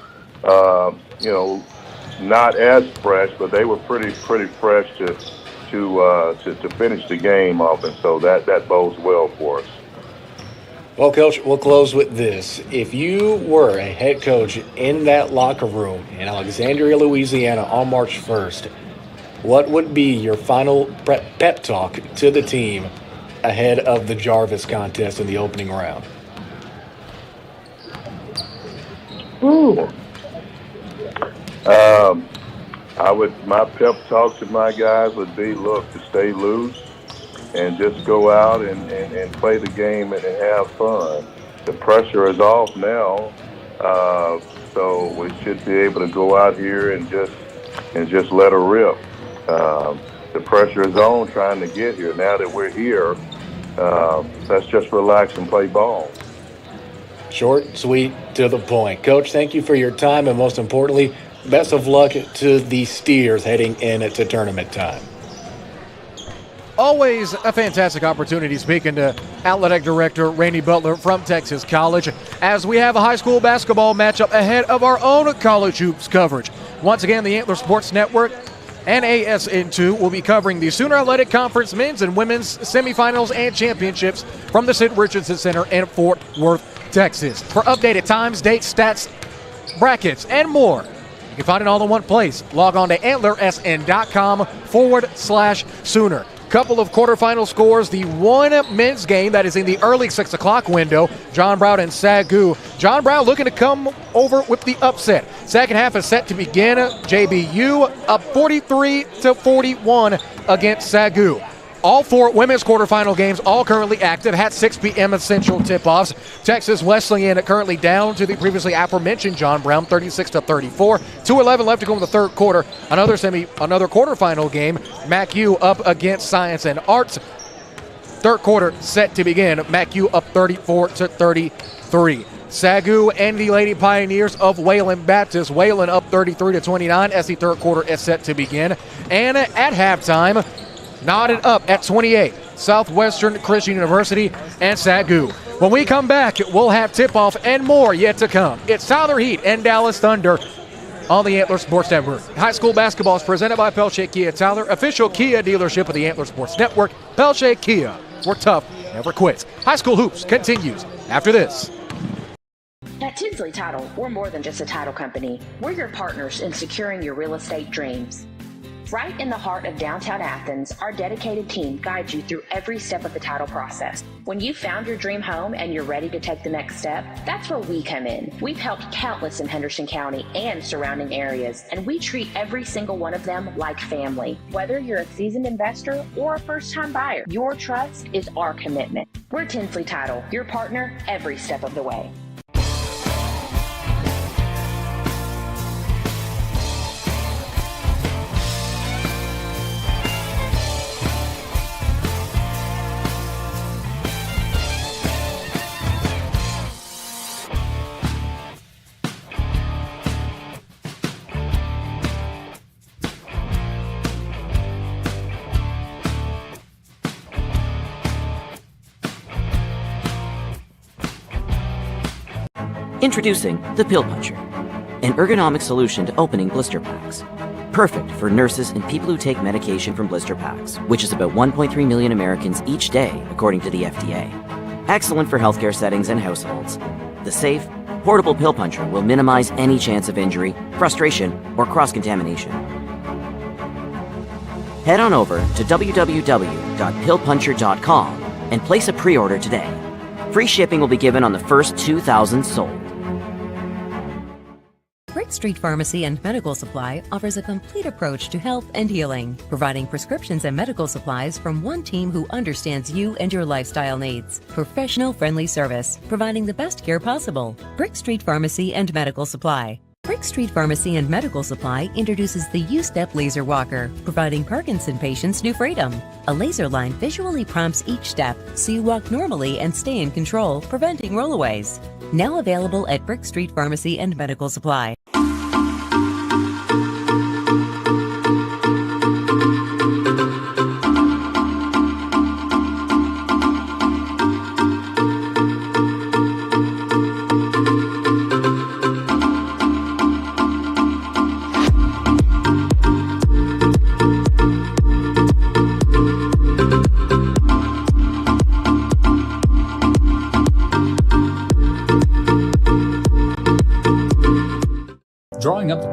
not as fresh, but they were pretty fresh to finish the game off, and so that bodes well for us. Well, Coach, we'll close with this. If you were a head coach in that locker room in Alexandria, Louisiana on March 1st, what would be your final pep talk to the team ahead of the Jarvis contest in the opening round? My pep talk to my guys would be, look, to stay loose and just go out and play the game and have fun. The pressure is off now, so we should be able to go out here and just let her rip. The pressure is on trying to get here. Now that we're here, let's just relax and play ball. Short, sweet, to the point. Coach, thank you for your time, and most importantly, best of luck to the Steers heading into tournament time. Always a fantastic opportunity speaking to Athletic Director Randy Butler from Texas College as we have a high school basketball matchup ahead of our own college hoops coverage. Once again, the Antler Sports Network and ASN2 will be covering the Sooner Athletic Conference men's and women's semifinals and championships from the Sid Richardson Center in Fort Worth, Texas. For updated times, dates, stats, brackets, and more, you can find it all in one place. Log on to antlersn.com/Sooner. Couple of quarterfinal scores. The one men's game that is in the early 6 o'clock window, John Brown and Sagu. John Brown looking to come over with the upset. Second half is set to begin. JBU up 43-41 against Sagu. All four women's quarterfinal games, all currently active, had 6 p.m. Central tip-offs. Texas Wesleyan currently down to the previously aforementioned John Brown, 36-34. 2:11 left to go in the third quarter. Another quarterfinal game, MacU up against Science and Arts. Third quarter set to begin. MacU up 34-33. Sagu and the Lady Pioneers of Wayland Baptist. Wayland up 33-29 as the third quarter is set to begin. And at halftime, knotted up at 28, Southwestern Christian University and Sagu. When we come back, we'll have tip-off and more yet to come. It's Tyler Heat and Dallas Thunder on the Antler Sports Network. High school basketball is presented by Pelche Kia Tyler, official Kia dealership of the Antler Sports Network. Pelche Kia, we're tough, never quits. High school hoops continues after this. At Tinsley Title, we're more than just a title company. We're your partners in securing your real estate dreams. Right in the heart of downtown Athens, our dedicated team guides you through every step of the title process. When you've found your dream home and you're ready to take the next step, that's where we come in. We've helped countless in Henderson County and surrounding areas, and we treat every single one of them like family. Whether you're a seasoned investor or a first-time buyer, your trust is our commitment. We're Tinsley Title, your partner every step of the way. Introducing the Pill Puncher, an ergonomic solution to opening blister packs. Perfect for nurses and people who take medication from blister packs, which is about 1.3 million Americans each day, according to the FDA. Excellent for healthcare settings and households. The safe, portable pill puncher will minimize any chance of injury, frustration, or cross-contamination. Head on over to www.pillpuncher.com and place a pre-order today. Free shipping will be given on the first 2,000 sold. Brick Street Pharmacy and Medical Supply offers a complete approach to health and healing, providing prescriptions and medical supplies from one team who understands you and your lifestyle needs. Professional friendly service, providing the best care possible. Brick Street Pharmacy and Medical Supply. Brick Street Pharmacy and Medical Supply introduces the U-Step Laser Walker, providing Parkinson patients new freedom. A laser line visually prompts each step so you walk normally and stay in control, preventing rollaways. Now available at Brick Street Pharmacy and Medical Supply.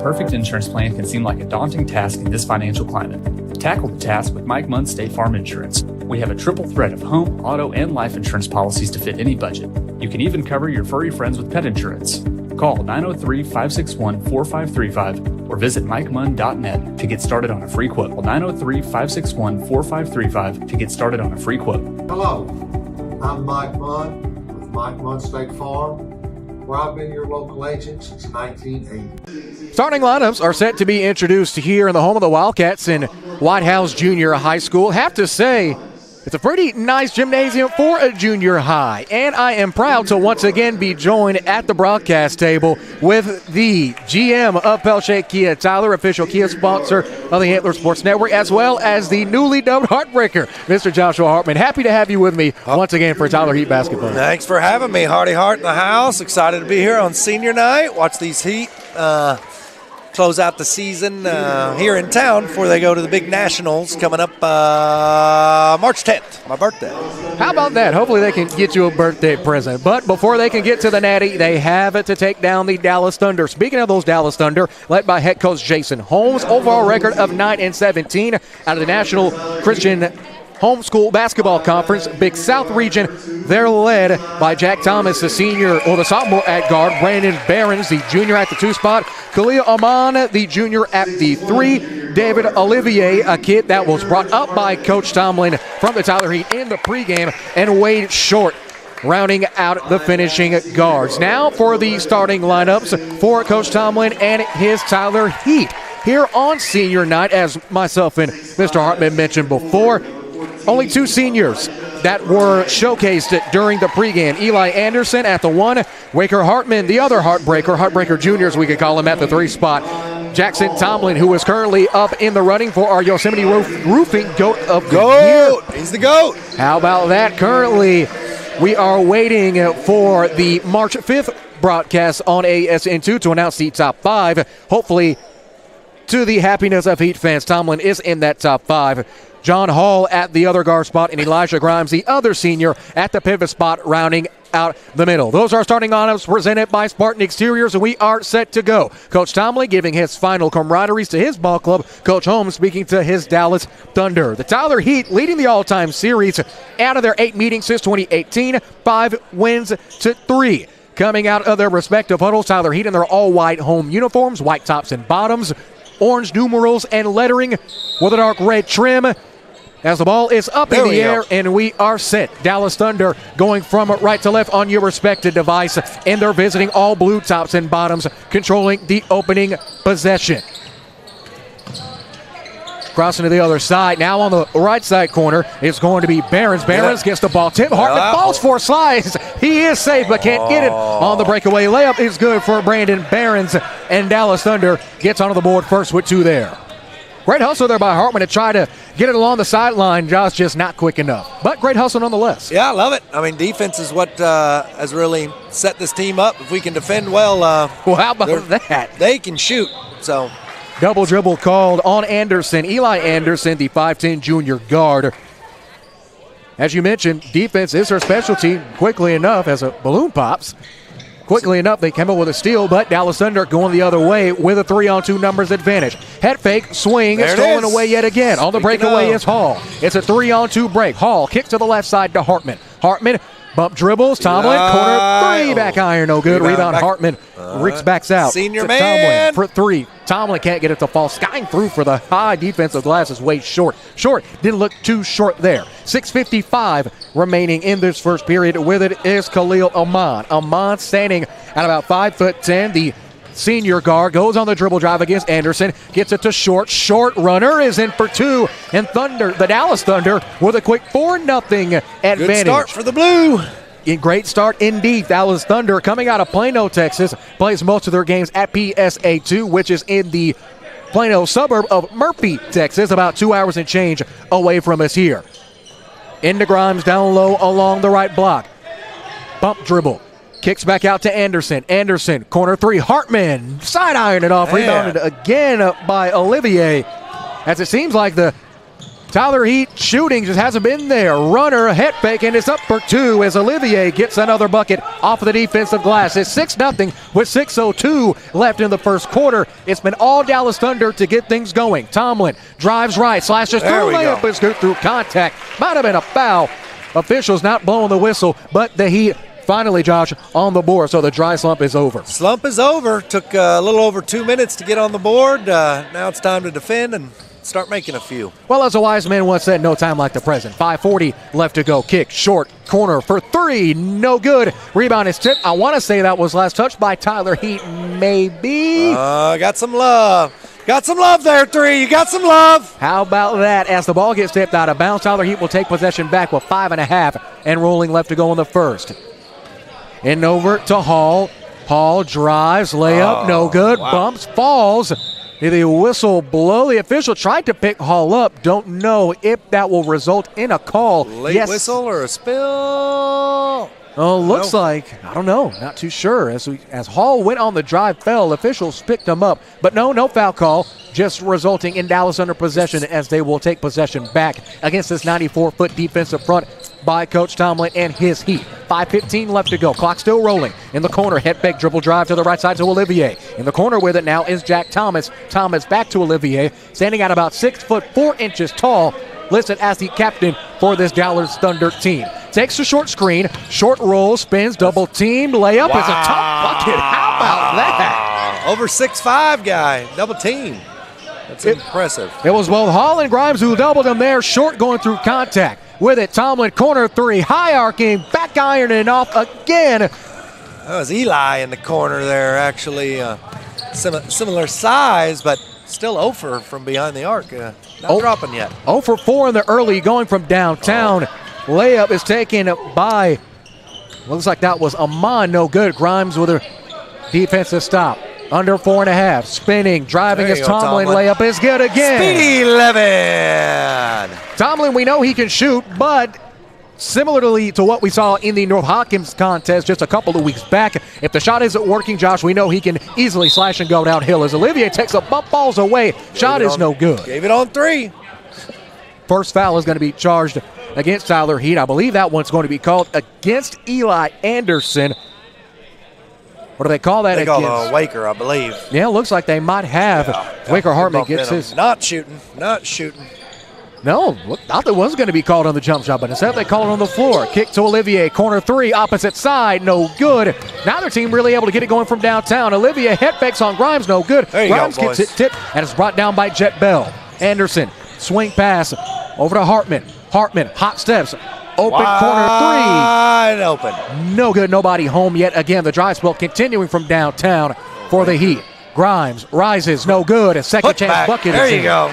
perfect insurance plan can seem like a daunting task in this financial climate. Tackle the task with Mike Munn State Farm Insurance. We have a triple threat of home, auto, and life insurance policies to fit any budget. You can even cover your furry friends with pet insurance. Call 903-561-4535 or visit MikeMunn.net to get started on a free quote. 903-561-4535 to get started on a free quote. Hello, I'm Mike Munn with Mike Munn State Farm, where I've been your local agent since 1980. Starting lineups are set to be introduced here in the home of the Wildcats in White House Junior High School. Have to say, it's a pretty nice gymnasium for a junior high, and I am proud to once again be joined at the broadcast table with the GM of Pelche Kia Tyler, official Kia sponsor of the Antler Sports Network, as well as the newly dubbed Heartbreaker, Mr. Joshua Hartman. Happy to have you with me once again for Tyler Heat basketball. Thanks for having me. Hardy Hart in the house. Excited to be here on senior night. Watch these Heat close out the season here in town before they go to the big nationals coming up March 10th, my birthday. How about that? Hopefully they can get you a birthday present. But before they can get to the Natty, they have to take down the Dallas Thunder. Speaking of those Dallas Thunder, led by head coach Jason Holmes, overall record of 9-17 out of the National Christian Homeschool Basketball Conference, Big South region. They're led by Jack Thomas, the senior, or the sophomore at guard, Brandon Behrens, the junior at the 2 spot, Khalil Aman, the junior at the 3, David Olivier, a kid that was brought up by Coach Tomlin from the Tyler Heat in the pregame, and Wade Short rounding out the finishing guards. Now for the starting lineups for Coach Tomlin and his Tyler Heat. Here on senior night, as myself and Mr. Hartman mentioned before, only 2 seniors that were showcased during the pregame. Eli Anderson at the 1, Waker Hartman, the other Heartbreaker Jr., as we could call him, at the 3 spot. Jackson Tomlin, who is currently up in the running for our Yosemite Roofing Goat of the Year. He's the GOAT. How about that? Currently, we are waiting for the March 5th broadcast on ASN2 to announce the top 5. Hopefully, to the happiness of Heat fans, Tomlin is in that top 5. John Hall at the other guard spot, and Elijah Grimes, the other senior, at the pivot spot, rounding out the middle. Those are starting lineups presented by Spartan Exteriors, and we are set to go. Coach Tomlin giving his final camaraderies to his ball club. Coach Holmes speaking to his Dallas Thunder. The Tyler Heat leading the all-time series out of their 8 meetings since 2018, 5 wins to 3. Coming out of their respective huddles, Tyler Heat in their all-white home uniforms, white tops and bottoms, orange numerals and lettering with a dark red trim. As the ball is up in the air, and we are set. Dallas Thunder going from right to left on your respective device, and they're visiting all blue tops and bottoms, controlling the opening possession. Crossing to the other side. Now on the right side corner, it's going to be Behrens. Behrens gets the ball tip. Hartman falls for a slice. He is safe, but can't get it on the breakaway. Layup is good for Brandon Behrens, and Dallas Thunder gets onto the board first with 2 there. Great hustle there by Hartman to try to get it along the sideline. Josh just not quick enough. But great hustle nonetheless. Yeah, I love it. I mean, defense is what has really set this team up. If we can defend well, how about that? They can shoot. So double dribble called on Anderson. Eli Anderson, the 5'10 junior guard. As you mentioned, defense is their specialty. Quickly enough, as a balloon pops, quickly enough, they came up with a steal, but Dallas Thunder going the other way with a 3-on-2 numbers advantage. Head fake, swing, stolen away yet again. On the breakaway is Hall. It's a 3-on-2 break. Hall kicks to the left side to Hartman. Hartman bump dribbles. Tomlin, corner 3, back iron, no good. Rebound Hartman. Reeks backs out. Senior to man. Tomlin for 3. Tomlin can't get it to fall. Skying through for the high defensive glass is way short. Short didn't look too short there. 6:55 remaining in this first period. With it is Khalil Aman. Aman standing at about 5'10". The senior guard goes on the dribble drive against Anderson. Gets it to Short. Short runner is in for 2. And Thunder, the Dallas Thunder, with a quick 4-0 advantage. Good start for the Blue. Great start indeed. Dallas Thunder coming out of Plano, Texas, plays most of their games at PSA2, which is in the Plano suburb of Murphy, Texas, about 2 hours and change away from us here. Into Grimes down low along the right block. Bump dribble. Kicks back out to Anderson. Anderson, corner 3. Hartman, side iron it off. Rebounded again by Olivier. As it seems like the Tyler Heat shooting just hasn't been there. Runner, head fake, and it's up for two as Olivier gets another bucket off of the defensive glass. It's 6-0 with 6:02 left in the first quarter. It's been all Dallas Thunder to get things going. Tomlin drives right, slashes through, layup is good through contact. Might have been a foul. Officials not blowing the whistle, but the Heat finally, Josh, on the board, so the dry slump is over. Slump is over. Took a little over 2 minutes to get on the board. Now it's time to defend and start making a few. Well, as a wise man once said, no time like the present. 5:40 left to go. Kick, short, corner for three. No good. Rebound is tipped. I want to say that was last touched by Tyler Heat. Maybe. Got some love. Got some love there, three. You got some love. How about that? As the ball gets tipped out of bounds, Tyler Heat will take possession back with 5.5 and rolling left to go in the first. And over to Hall. Hall drives, layup, no good. Wow. Bumps, falls. Did the whistle blow? The official tried to pick Hall up. Don't know if that will result in a call. Late whistle or a spill? Oh, looks like, I don't know, not too sure. As Hall went on the drive, fell, officials picked him up. But no foul call, just resulting in Dallas under possession as they will take possession back against this 94-foot defensive front by Coach Tomlin and his Heat. 5:15 left to go. Clock still rolling. In the corner, head fake, dribble drive to the right side to Olivier. In the corner with it now is Jack Thomas. Thomas back to Olivier, standing at about 6'4" tall, listed as the captain for this Dallas Thunder team. Takes a short screen, short roll, spins, double teamed, layup is a top bucket. How about that? Over 6'5" guy, double team. That's impressive. It was both Hall and Grimes who doubled him there, short going through contact. With it, Tomlin, corner three, high arcing, back ironing off again. That was Eli in the corner there, actually. Similar size, but still 0 from behind the arc. Not dropping yet. 0 for 4 in the early, going from downtown. Layup is taken by, looks like that was Amon, no good. Grimes with a defensive stop. Under 4.5, spinning, driving as Tomlin. Layup is good again. Speedy Levin. Tomlin, we know he can shoot, but similarly to what we saw in the North Hawkins contest just a couple of weeks back, if the shot isn't working, Josh, we know he can easily slash and go downhill. As Olivier takes a bump balls away, shot is no good. Gave it on three. First foul is going to be charged against Tyler Heat. I believe that one's going to be called against Eli Anderson. What do they call that against? They call Waker, I believe. Yeah, looks like they might have. Waker Hartman gets his. Not shooting. No, thought that was going to be called on the jump shot, but instead they call it on the floor. Kick to Olivier, corner three, opposite side, no good. Neither team really able to get it going from downtown. Olivier head fakes on Grimes, no good. Grimes gets it tipped, and it's brought down by Jet Bell. Anderson, swing pass over to Hartman. Hartman, hot steps. Open corner three. Wide open. No good, nobody home yet. Again, the dry spell continuing from downtown for the Heat. Grimes rises, no good. A second chance bucket. There you go.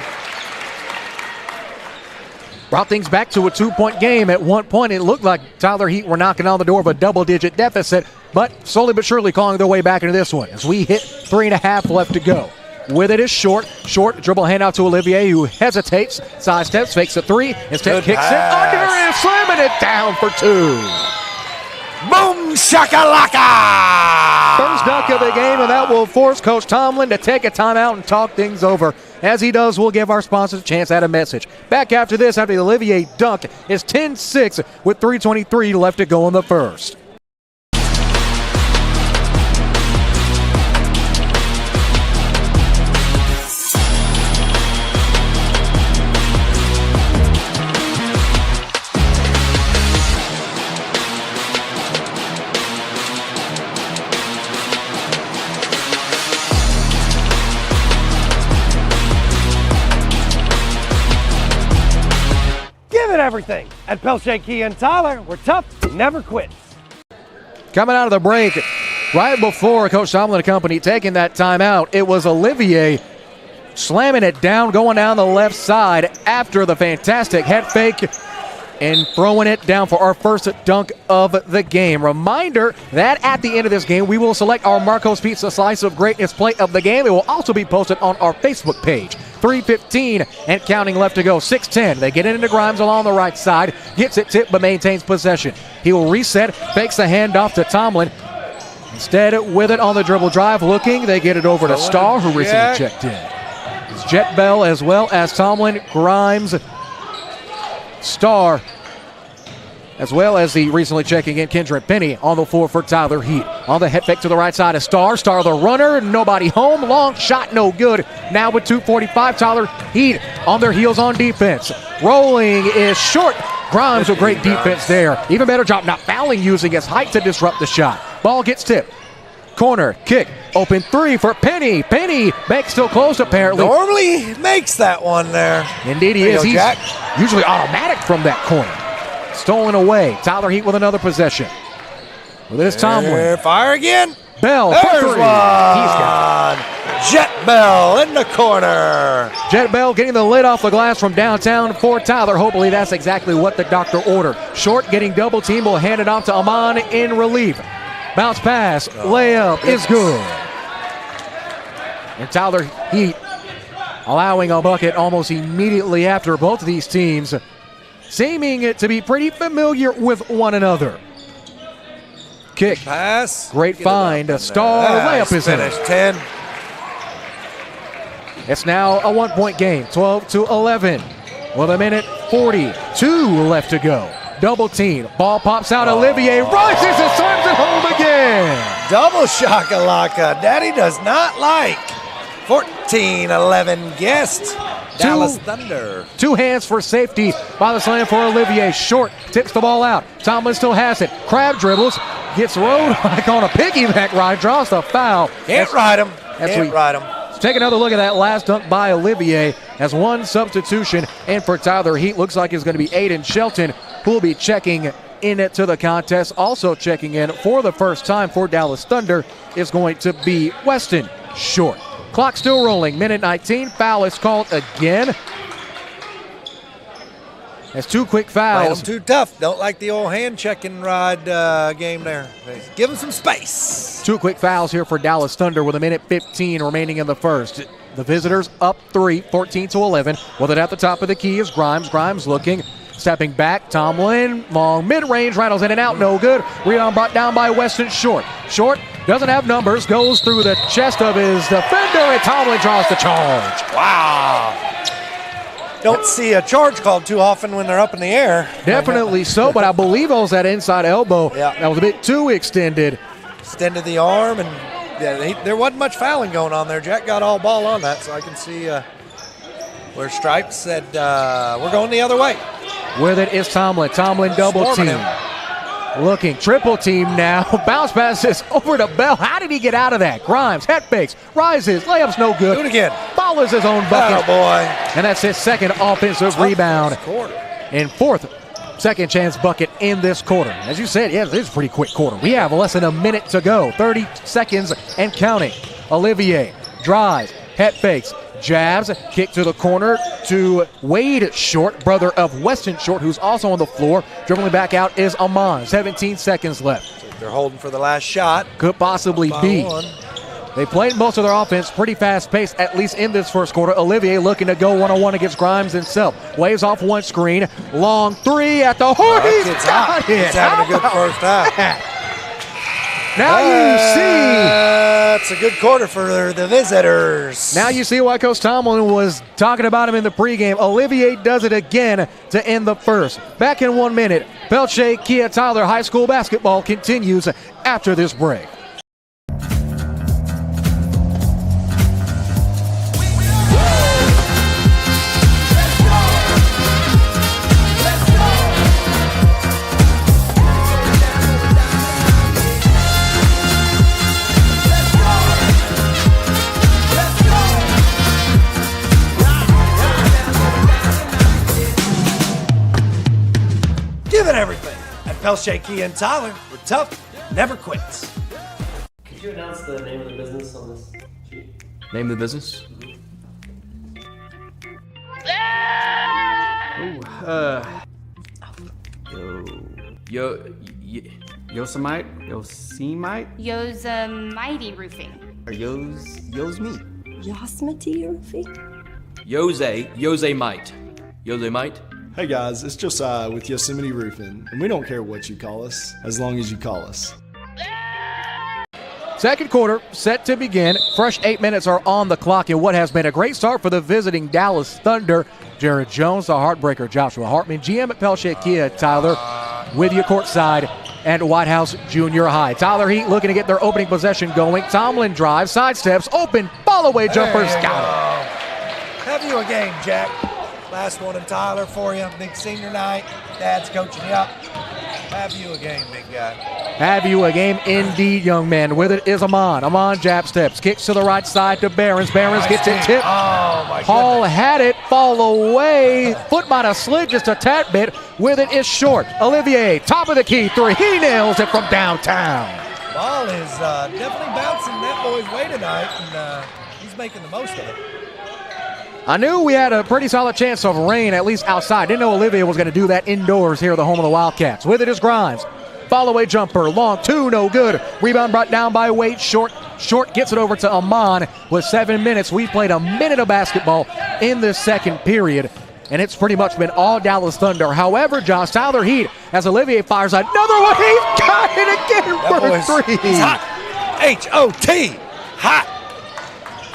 Brought things back to a 2-point game. At one point, it looked like Tyler Heat were knocking on the door of a double-digit deficit, but slowly but surely clawing their way back into this one as we hit 3.5 left to go. With it is short dribble handout to Olivier, who hesitates, side steps, fakes a three, instead kicks it under and slamming it down for two. Boom shakalaka! First dunk of the game, and that will force Coach Tomlin to take a timeout and talk things over. As he does, we'll give our sponsors a chance at a message. Back after this, after the Olivier dunk, is 10-6 with 3:23 left to go in the first. Everything at Pelche Kia and Tyler. We're tough, never quit. Coming out of the break, right before Coach Tomlin and company taking that timeout, it was Olivier slamming it down, going down the left side after the fantastic head fake and throwing it down for our first dunk of the game. Reminder that at the end of this game, we will select our Marco's Pizza Slice of Greatness play of the game. It will also be posted on our Facebook page. 3:15 and counting left to go. 6:10. They get it into Grimes along the right side. Gets it tipped but maintains possession. He will reset, fakes the handoff to Tomlin. Instead, with it on the dribble drive, looking, they get it over to Starr, who recently checked in. It's Jet Bell as well as Tomlin, Grimes, Starr, as well as the recently checking in Kendrick Penny on the floor for Tyler Heat. On the head fake to the right side of Starr. Starr the runner, nobody home. Long shot, no good. Now with 2:45, Tyler Heat on their heels on defense. Rolling is short. Grimes with great defense there. Even better job not fouling, using his height to disrupt the shot. Ball gets tipped. Corner, kick, open three for Penny. Penny, bank still closed apparently. Normally makes that one there. Indeed he is. He's Jack. usually automatic from that corner. Stolen away. Tyler Heat with another possession. Well, this Tomlin. Fire again. Bell for There's three. one. He's got Jet Bell in the corner. Jet Bell getting the lid off the glass from downtown for Tyler. Hopefully that's exactly what the doctor ordered. Short getting double team, will hand it off to Amon in relief. Bounce pass, layup is good. And Tyler Heat allowing a bucket almost immediately after. Both of these teams seeming to be pretty familiar with one another. Kick, pass, great find. A Starr layup is in it. 10. It's now a 1-point game, 12-11. With a minute 42 left to go. Double team, ball pops out. Olivier rises and slams it home again. Double shakalaka. Daddy does not like. 14-11 guest. Dallas Thunder. Two hands for safety by the slam for Olivier. Short tips the ball out. Tomlin still has it. Crab dribbles. Gets rode like on a piggyback ride. Draws the foul. Can't ride him. Can't ride him. Take another look at that last dunk by Olivier as one substitution in for Tyler Heat. Looks like it's going to be Aiden Shelton who will be checking into the contest. Also checking in for the first time for Dallas Thunder is going to be Weston Short. Clock still rolling. Minute 19. Foul is called again. That's two quick fouls. Too tough. Don't like the old hand checking ride game there. Give him some space. Two quick fouls here for Dallas Thunder with a minute 15 remaining in the first. The visitors up 3, 14-11. With it at the top of the key is Grimes. Grimes looking, stepping back. Tomlin, long mid-range, rattles in and out, no good. Rebound brought down by Weston Short. Short doesn't have numbers, goes through the chest of his defender, and Tomlin draws the charge. Wow. Don't see a charge called too often when they're up in the air. Definitely so, but I believe it was that inside elbow. That was a bit too extended. Extended the arm, and there wasn't much fouling going on there. Jack got all ball on that, so I can see where Stripes said, we're going the other way. With it is Tomlin. Tomlin double team. Looking, triple team now. Bounce passes over to Bell. How did he get out of that? Grimes, head fakes, rises, layup's no good. Do it again. Ball is his own bucket. Oh, boy. And that's his second offensive rebound. And fourth second chance bucket in this quarter. As you said, yeah, this is a pretty quick quarter. We have less than a minute to go. 30 seconds and counting. Olivier drives, head fakes, jabs, kick to the corner to Wade Short, brother of Weston Short, who's also on the floor. Dribbling back out is Amon. 17 seconds left. So they're holding for the last shot. Could possibly be. They played most of their offense pretty fast paced, at least in this first quarter. Olivier looking to go one-on-one against Grimes himself. Waves off one screen. Long three at the horn. He's got it. He's having a good first half. Now you see. That's a good quarter for the visitors. Now you see why Coach Tomlin was talking about him in the pregame. Olivier does it again to end the first. Back in 1 minute. Pelche Kia Tyler High School basketball continues after this break. Giving everything. At Pelche Kia and Tyler, we're tough, never quits. Could you announce the name of the business on this sheet? Name of the business? Yosemite? Yosemite Roofing. Or Yosme? Yosemite Roofing? Yosemite. Yosemite? Hey guys, it's Josiah with Yosemite Roofing, and we don't care what you call us, as long as you call us. Second quarter set to begin. Fresh 8 minutes are on the clock in what has been a great start for the visiting Dallas Thunder. Jared Jones, the heartbreaker, Joshua Hartman, GM at Pelche Kia, Tyler, with you courtside at White House Junior High. Tyler Heat looking to get their opening possession going. Tomlin drives, sidesteps, open, fall-away jumpers, got it. Have you a game, Jack. Last one in Tyler for you. Big senior night. Dad's coaching you up. Have you a game, big guy. Have you a game indeed, young man. With it is Amon. Amon jab steps, kicks to the right side to Behrens. Behrens gets it tipped. Oh, my Hall goodness. had it, fall away. Foot might have slid just a tad bit. With it is Short. Olivier, top of the key, three. He nails it from downtown. Ball is definitely bouncing that boy's way tonight, and he's making the most of it. I knew we had a pretty solid chance of rain, at least outside. Didn't know Olivier was going to do that indoors here at the home of the Wildcats. With it is Grimes. Follow-away jumper, long two, no good. Rebound brought down by Wade Short. Short gets it over to Amon with 7 minutes. We played a minute of basketball in the second period, and it's pretty much been all Dallas Thunder. However, Josh, Tyler Heat, as Olivier fires another one, he's got it again for three. He's hot. H-O-T. Hot.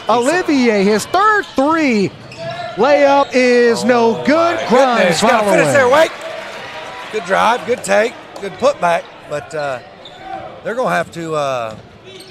Olivier, his third three. Layup is no good. Grimes Got to follow finish away. there, Wake. Good drive, good take, good putback, but they're going to have to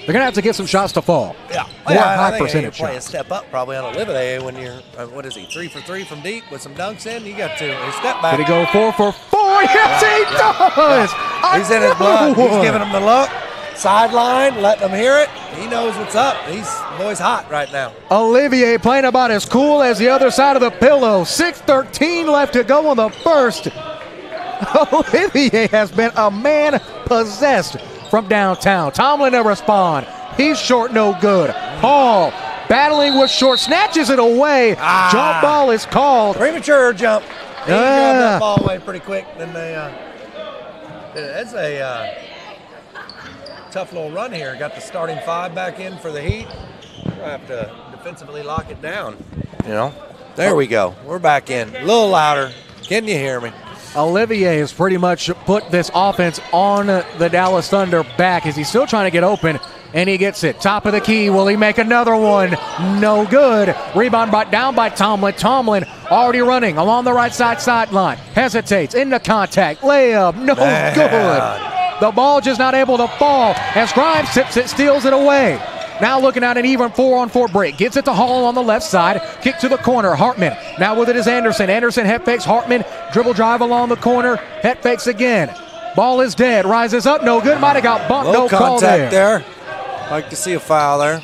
They're going to have to get some shots to fall. yeah, More high I think percentage you play a shots. step up probably on Olivier when you're, what is he, 3 for 3 from deep with some dunks in. You got to a step back. Did he go 4 for 4? Yes, he does. He's in his blood. He's giving him the look. Sideline, letting them hear it. He knows what's up. The boy's hot right now. Olivier playing about as cool as the other side of the pillow. 6:13 left to go on the first. Olivier has been a man possessed from downtown. Tomlin to respond. He's short, no good. Paul battling with Short, snatches it away. Jump ball is called. Premature jump. He grabbed that ball away pretty quick. Then that's a tough little run here. Got the starting five back in for the Heat. We'll have to defensively lock it down. You know, there we go. We're back in. A little louder. Can you hear me? Olivier has pretty much put this offense on the Dallas Thunder back as he's still trying to get open, and he gets it. Top of the key. Will he make another one? No good. Rebound brought down by Tomlin. Tomlin already running along the right side sideline. Hesitates. Into contact. Layup. No good. The ball just not able to fall as Grimes tips it, steals it away. Now looking at an even 4-on-4 break. Gets it to Hall on the left side. Kick to the corner. Hartman. Now with it is Anderson. Anderson head fakes. Hartman dribble drive along the corner. Head fakes again. Ball is dead. Rises up. No good. Might have got bumped. No call contact there. Like to see a foul there.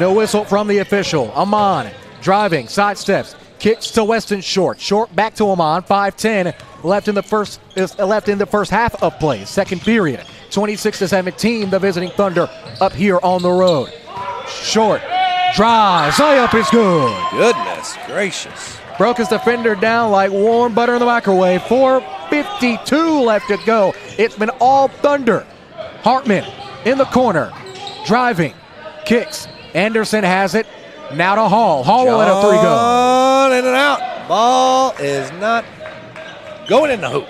No whistle from the official. Amon driving. Side steps. Kicks to Weston Short. Short back to Amon. 5:10 left in the first half of play. Second period. 26-17. The visiting Thunder up here on the road. Short drives. Layup is good. Goodness gracious. Broke his defender down like warm butter in the microwave. 4:52 left to go. It's been all Thunder. Hartman in the corner. Driving. Kicks. Anderson has it. Now to Hall. Hall will let a three go. In and out. Ball is not going in the hoop.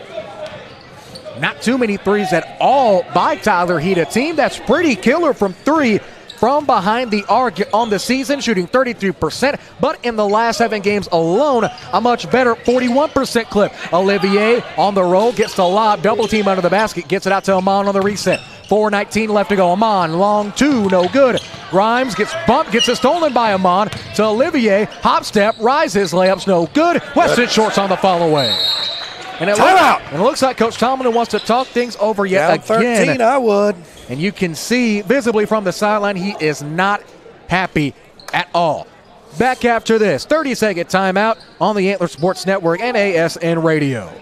Not too many threes at all by Tyler Heat, a team that's pretty killer from three from behind the arc on the season, shooting 33%, but in the last 7 games alone, a much better 41% clip. Olivier on the roll, gets the lob, double team under the basket, gets it out to Amon on the reset. 4:19 left to go. Amon, long two, no good. Grimes gets bumped, gets it stolen by Amon to Olivier. Hop step, rises, layups no good. Weston Short's on the follow away. And it looks like Coach Tomlin wants to talk things over yet Down again. 13, I would. And you can see visibly from the sideline, he is not happy at all. Back after this 30-second timeout on the Antler Sports Network and ASN Radio.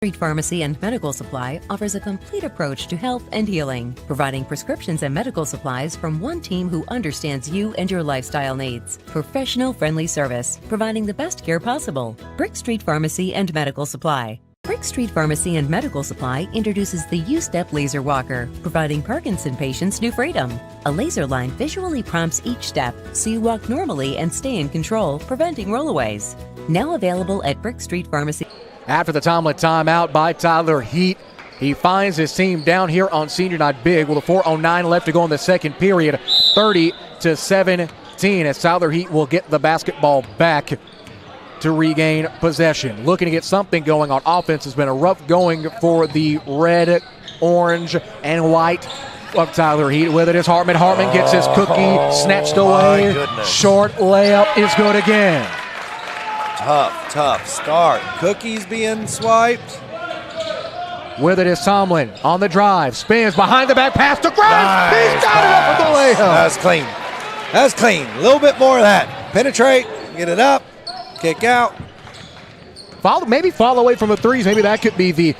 Street Pharmacy and Medical Supply offers a complete approach to health and healing, providing prescriptions and medical supplies from one team who understands you and your lifestyle needs. Professional friendly service, providing the best care possible. Brick Street Pharmacy and Medical Supply. Brick Street Pharmacy and Medical Supply introduces the U-Step Laser Walker, providing Parkinson patients new freedom. A laser line visually prompts each step so you walk normally and stay in control, preventing rollaways. Now available at Brick Street Pharmacy. After the Tomlin timeout by Tyler Heat, He finds his team down here on senior night big with a 4:09 left to go in the second period, 30-17, as Tyler Heat will get the basketball back to regain possession. Looking to get something going on offense. Has been a rough going for the red, orange, and white of Tyler Heat. With it is Hartman. Hartman gets his cookie snatched away. Short layup is good again. Tough start. Cookies being swiped. With it is Tomlin on the drive. Spins behind the back pass to Grimes. Nice He's got it up with the layup. That's clean. A little bit more of that. Penetrate, get it up, kick out. Maybe fall away from the threes. Maybe that could be the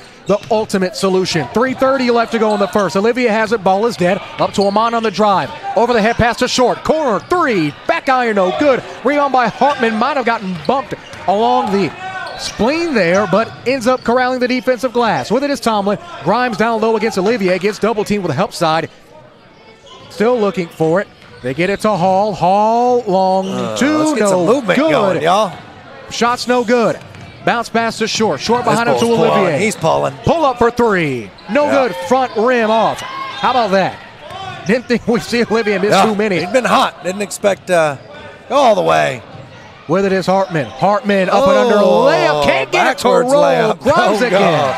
ultimate solution. 3:30 left to go in the first. Olivia has it. Ball is dead. Up to Amon on the drive. Over the head pass to Short. Corner three. Back iron, no good. Rebound by Hartman. Might have gotten bumped along the spleen there, but ends up corralling the defensive glass. With it is Tomlin. Grimes down low against Olivier. Gets double teamed with the help side. Still looking for it. They get it to Hall. Hall long two. Let's get no some movement good. going, y'all. Shots no good. Bounce pass to Short. Short behind him to Olivier. He's pulling. Pull up for three. No good. Front rim off. How about that? Didn't think we'd see Olivier miss too many. He'd been hot. Didn't expect go all the way. With it is Hartman. Hartman up and under layup. Can't get it to roll. Layup. Grimes again.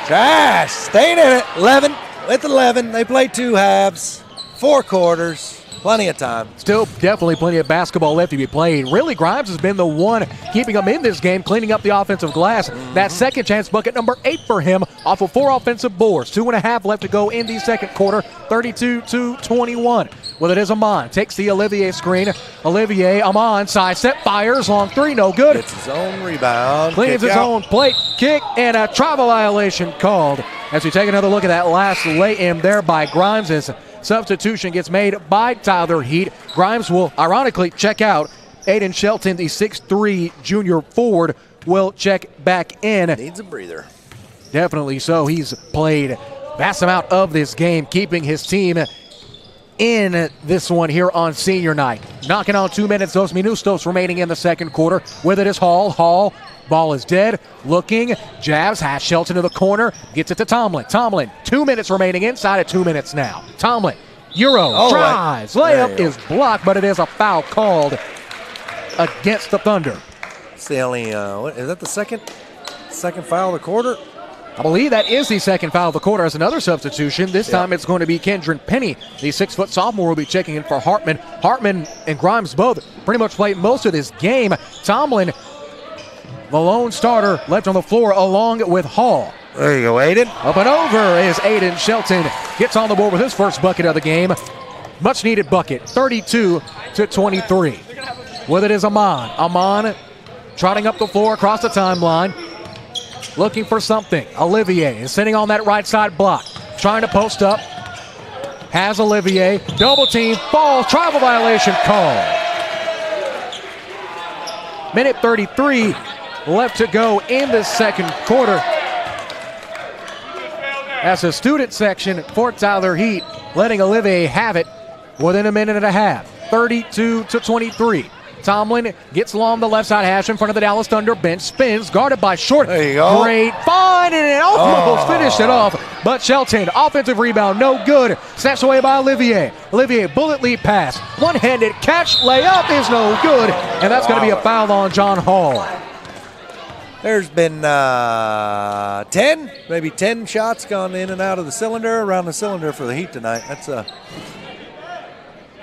Trash. Staying in it. 11 with 11. They play 2 halves, 4 quarters. Plenty of time. Still definitely plenty of basketball left to be played. Really, Grimes has been the one keeping them in this game, cleaning up the offensive glass. That second chance bucket, number 8 for him, off of 4 offensive boards. 2.5 left to go in the second quarter, 32-21. Well, it is Amon. Takes the Olivier screen. Olivier, Amon, side set, fires, long three, no good. Gets his own rebound. Cleans his own plate, kick, and a travel violation called. As we take another look at that last lay-in there by Grimes, as substitution gets made by Tyler Heat. Grimes will ironically check out. Aiden Shelton, the 6'3 junior forward, will check back in. Needs a breather. Definitely so. He's played vast amount of this game, keeping his team in this one here on senior night. Knocking on 2 minutes, Dos Minutos remaining in the second quarter. With it is Hall. Hall, ball is dead. Looking, jabs, has Shelton to the corner, gets it to Tomlin. Tomlin, 2 minutes remaining, inside of 2 minutes now. Tomlin, Euro, drives, layup is blocked, but it is a foul called against the Thunder. It's the only, is that the second foul of the quarter? I believe that is the second foul of the quarter as another substitution. This time it's going to be Kendron Penny. The 6-foot sophomore will be checking in for Hartman. Hartman and Grimes both pretty much played most of this game. Tomlin, the lone starter, left on the floor along with Hall. There you go, Aiden. Up and over is Aiden Shelton. Gets on the board with his first bucket of the game. Much needed bucket, 32-23. With it is Amon. Amon trotting up the floor across the timeline. Looking for something. Olivier is sitting on that right side block. Trying to post up. Has Olivier. Double team. Falls. Travel violation call. Minute 33 left to go in the second quarter. As a student section for Tyler Heat, letting Olivier have it within a minute and a half. 32-23. Tomlin gets along the left side hash in front of the Dallas Thunder bench, spins, guarded by Short. There you go. Great find, and it almost finished it off. But Shelton, offensive rebound, no good. Snatched away by Olivier. Olivier, bullet lead pass. One-handed catch, layup is no good. And that's going to be a foul on John Hall. There's been 10, maybe 10 shots gone in and out of the cylinder, around the cylinder for the Heat tonight. That's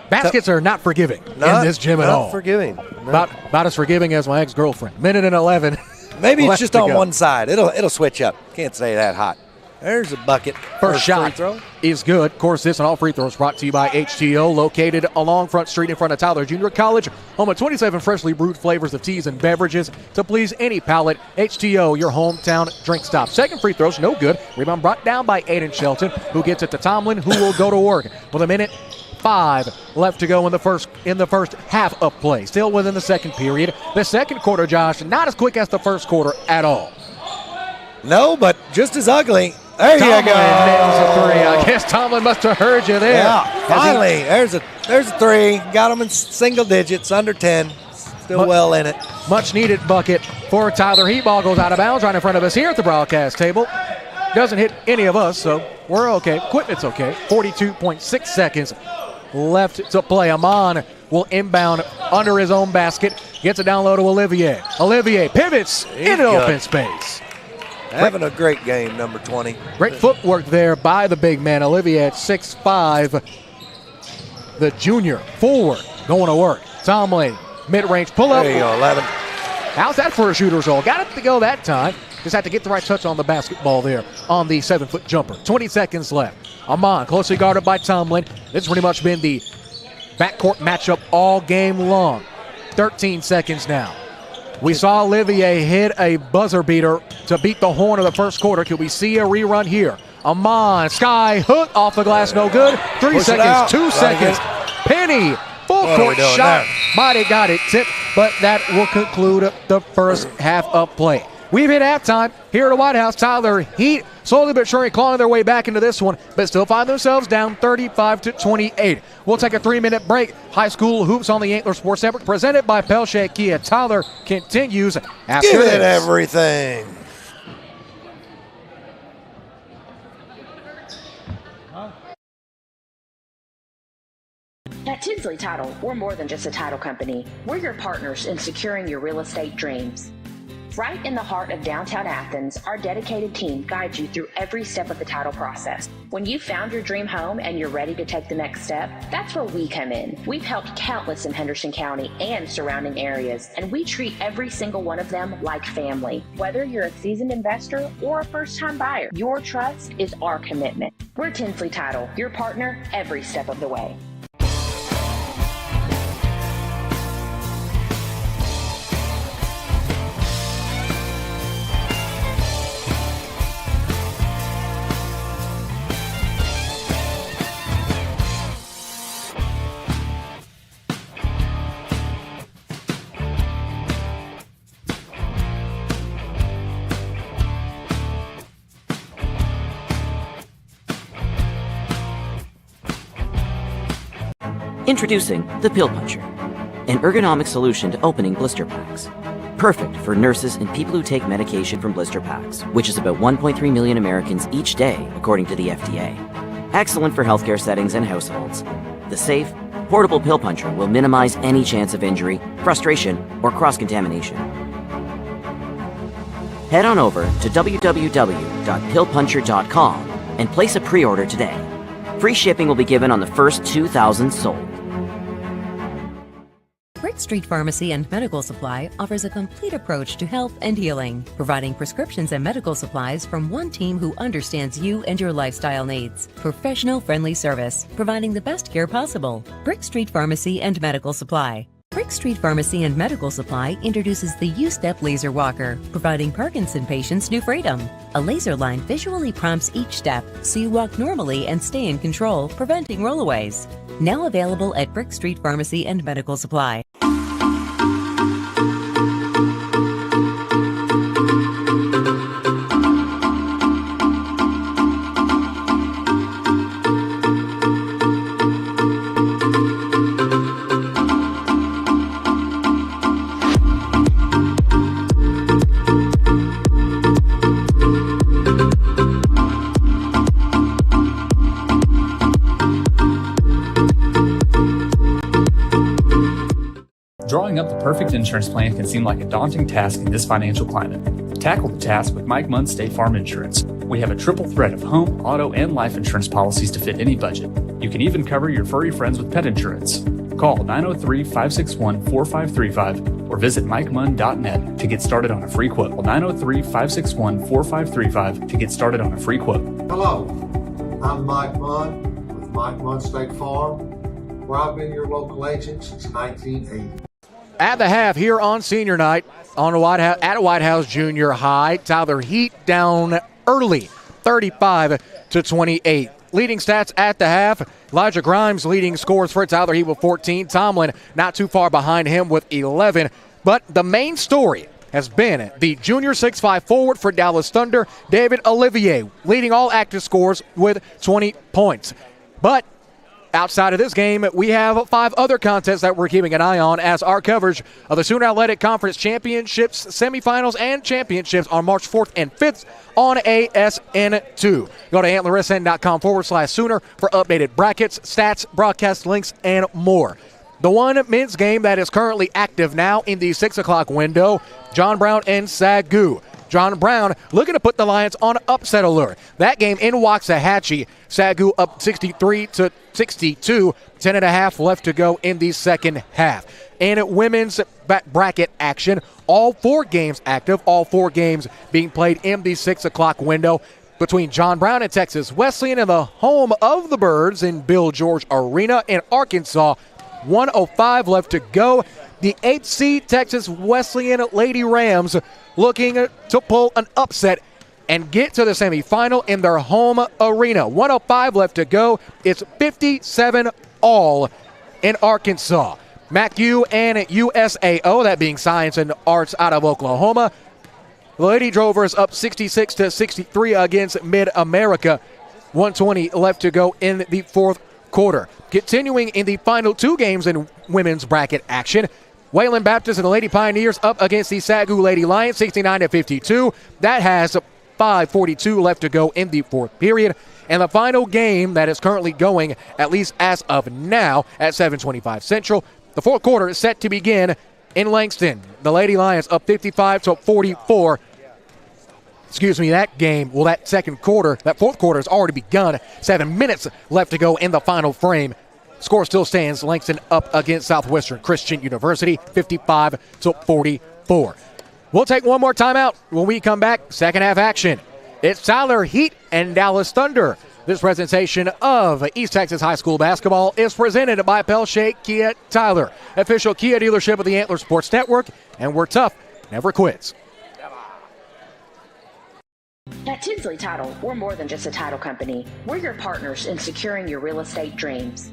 Baskets are not forgiving in this gym at all. Not forgiving. No. About as forgiving as my ex-girlfriend. Minute and 11. Maybe it's just on one side. It'll switch up. Can't say that hot. There's a bucket. First shot is good. Of course, this and all free throws brought to you by HTO, located along Front Street in front of Tyler Junior College. Home of 27 freshly brewed flavors of teas and beverages to please any palate. HTO, your hometown drink stop. Second free throws, no good. Rebound brought down by Aiden Shelton, who gets it to Tomlin, who will go to work with a minute 5 left to go in the first half of play. Still within the second period. The second quarter, Josh, not as quick as the first quarter at all. No, but just as ugly. There Tomlin you go. nails a three. I guess Tomlin must have heard you there. Yeah, finally. There's a three. Got them in single digits, under 10. Still well in it. Much needed bucket for Tyler Heat. Ball goes out of bounds right in front of us here at the broadcast table. Doesn't hit any of us, so we're okay. Equipment's okay. 42.6 seconds left to play. Amon will inbound under his own basket. Gets it down low to Olivier. Olivier pivots into open space. Having a great game, number 20. Great footwork there by the big man. Olivier at 6'5", the junior forward going to work. Tomlin, mid-range pull-up. There you go, 11. How's that for a shooter's roll? Got it to go that time. Just had to get the right touch on the basketball there on the 7-foot jumper. 20 seconds left. Amon closely guarded by Tomlin. This has pretty much been the backcourt matchup all game long. 13 seconds now. We saw Olivier hit a buzzer beater to beat the horn of the first quarter. Could we see a rerun here? Amon, sky hook off the glass, no good. 3 seconds, 2 seconds. Penny, full court shot. Might have got it tipped, but that will conclude the first half of play. We've hit halftime here at the White House. Tyler Heat slowly but surely clawing their way back into this one, but still find themselves down 35-28. We'll take a 3-minute break. High school hoops on the Antler Sports Network, presented by Pelche Kia. Tyler continues after Give this. it everything. At Tinsley Title, we're more than just a title company. We're your partners in securing your real estate dreams. Right in the heart of downtown Athens, our dedicated team guides you through every step of the title process. When you've found your dream home and you're ready to take the next step, that's where we come in. We've helped countless in Henderson County and surrounding areas, and we treat every single one of them like family. Whether you're a seasoned investor or a first-time buyer, your trust is our commitment. We're Tinsley Title, your partner every step of the way. Introducing the Pill Puncher, an ergonomic solution to opening blister packs. Perfect for nurses and people who take medication from blister packs, which is about 1.3 million Americans each day, according to the FDA. Excellent for healthcare settings and households. The safe, portable Pill Puncher will minimize any chance of injury, frustration, or cross-contamination. Head on over to www.pillpuncher.com and place a pre-order today. Free shipping will be given on the first 2,000 sold. Brick Street Pharmacy and Medical Supply offers a complete approach to health and healing, providing prescriptions and medical supplies from one team who understands you and your lifestyle needs. Professional friendly service, providing the best care possible. Brick Street Pharmacy and Medical Supply. Brick Street Pharmacy and Medical Supply introduces the U-Step Laser Walker, providing Parkinson patients new freedom. A laser line visually prompts each step, so you walk normally and stay in control, preventing rollaways. Now available at Brick Street Pharmacy and Medical Supply. Drawing up the perfect insurance plan can seem like a daunting task in this financial climate. Tackle the task with Mike Munn State Farm Insurance. We have a triple threat of home, auto, and life insurance policies to fit any budget. You can even cover your furry friends with pet insurance. Call 903-561-4535 or visit MikeMunn.net to get started on a free quote. 903-561-4535 to get started on a free quote. Hello, I'm Mike Munn with Mike Munn State Farm, where I've been your local agent since 1980. At the half here on senior night on at White House Junior High, Tyler Heat down early, 35-28. Leading stats at the half, Elijah Grimes leading scores for Tyler Heat with 14. Tomlin not too far behind him with 11. But the main story has been the junior 6'5" forward for Dallas Thunder, David Olivier, leading all active scores with 20 points. But Outside of this game, we have 5 other contests that we're keeping an eye on as our coverage of the Sooner Athletic Conference Championships, semifinals, and championships on March 4th and 5th on ASN2. Go to antlersn.com/Sooner for updated brackets, stats, broadcast links, and more. The one men's game that is currently active now in the 6 o'clock window, John Brown and Sagu. John Brown looking to put the Lions on upset alert. That game in Waxahachie, Sagu up 63-62, 10.5 left to go in the second half. In women's bracket action, all 4 games active, all 4 games being played in the 6 o'clock window between John Brown and Texas Wesleyan in the home of the Birds in Bill George Arena in Arkansas. 1:05 left to go. The 8th seed Texas Wesleyan Lady Rams looking to pull an upset and get to the semifinal in their home arena. 1:05 left to go. It's 57-all in Arkansas. MacU and USAO, that being Science and Arts out of Oklahoma. The Lady Drovers up 66-63 against Mid-America. 1:20 left to go in the fourth quarter. Continuing in the final 2 games in women's bracket action, Wayland Baptist and the Lady Pioneers up against the Sagu Lady Lions, 69-52. That has 5:42 left to go in the fourth period. And the final game that is currently going, at least as of now, at 7:25 Central. The fourth quarter is set to begin in Langston. The Lady Lions up 55-44. That second quarter, that fourth quarter has already begun. 7 minutes left to go in the final frame. Score still stands, Langston up against Southwestern Christian University, 55-44. We'll take one more timeout. When we come back, second half action. It's Tyler Heat and Dallas Thunder. This presentation of East Texas High School basketball is presented by Pelche Kia Tyler, official Kia dealership of the Antler Sports Network, and we're tough, never quits. At Tinsley Title, we're more than just a title company. We're your partners in securing your real estate dreams.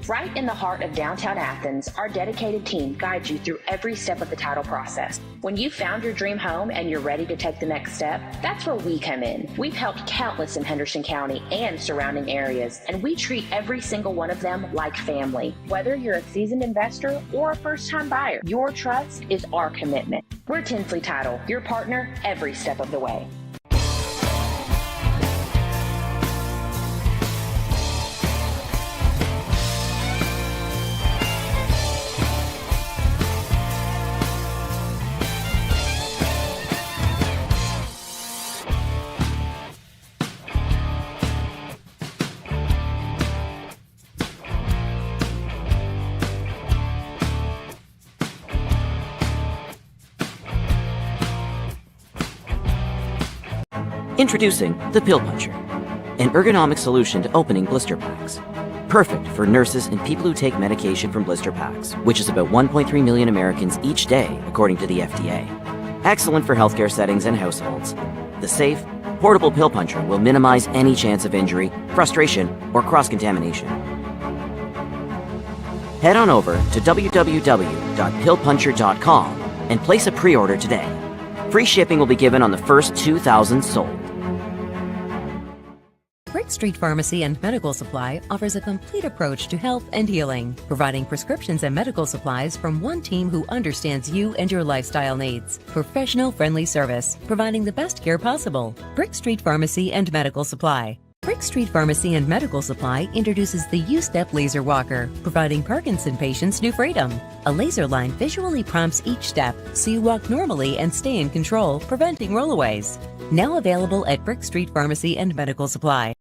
Right in the heart of downtown Athens, our dedicated team guides you through every step of the title process. When you've found your dream home and you're ready to take the next step, that's where we come in. We've helped countless in Henderson County and surrounding areas, and we treat every single one of them like family. Whether you're a seasoned investor or a first-time buyer, your trust is our commitment. We're Tinsley Title, your partner every step of the way. Introducing the Pill Puncher, an ergonomic solution to opening blister packs. Perfect for nurses and people who take medication from blister packs, which is about 1.3 million Americans each day, according to the FDA. Excellent for healthcare settings and households. The safe, portable Pill Puncher will minimize any chance of injury, frustration, or cross-contamination. Head on over to www.pillpuncher.com and place a pre-order today. Free shipping will be given on the first 2,000 sold. Brick Street Pharmacy and Medical Supply offers a complete approach to health and healing, providing prescriptions and medical supplies from one team who understands you and your lifestyle needs. Professional friendly service, providing the best care possible. Brick Street Pharmacy and Medical Supply. Brick Street Pharmacy and Medical Supply introduces the U-Step Laser Walker, providing Parkinson patients new freedom. A laser line visually prompts each step so you walk normally and stay in control, preventing rollaways. Now available at Brick Street Pharmacy and Medical Supply.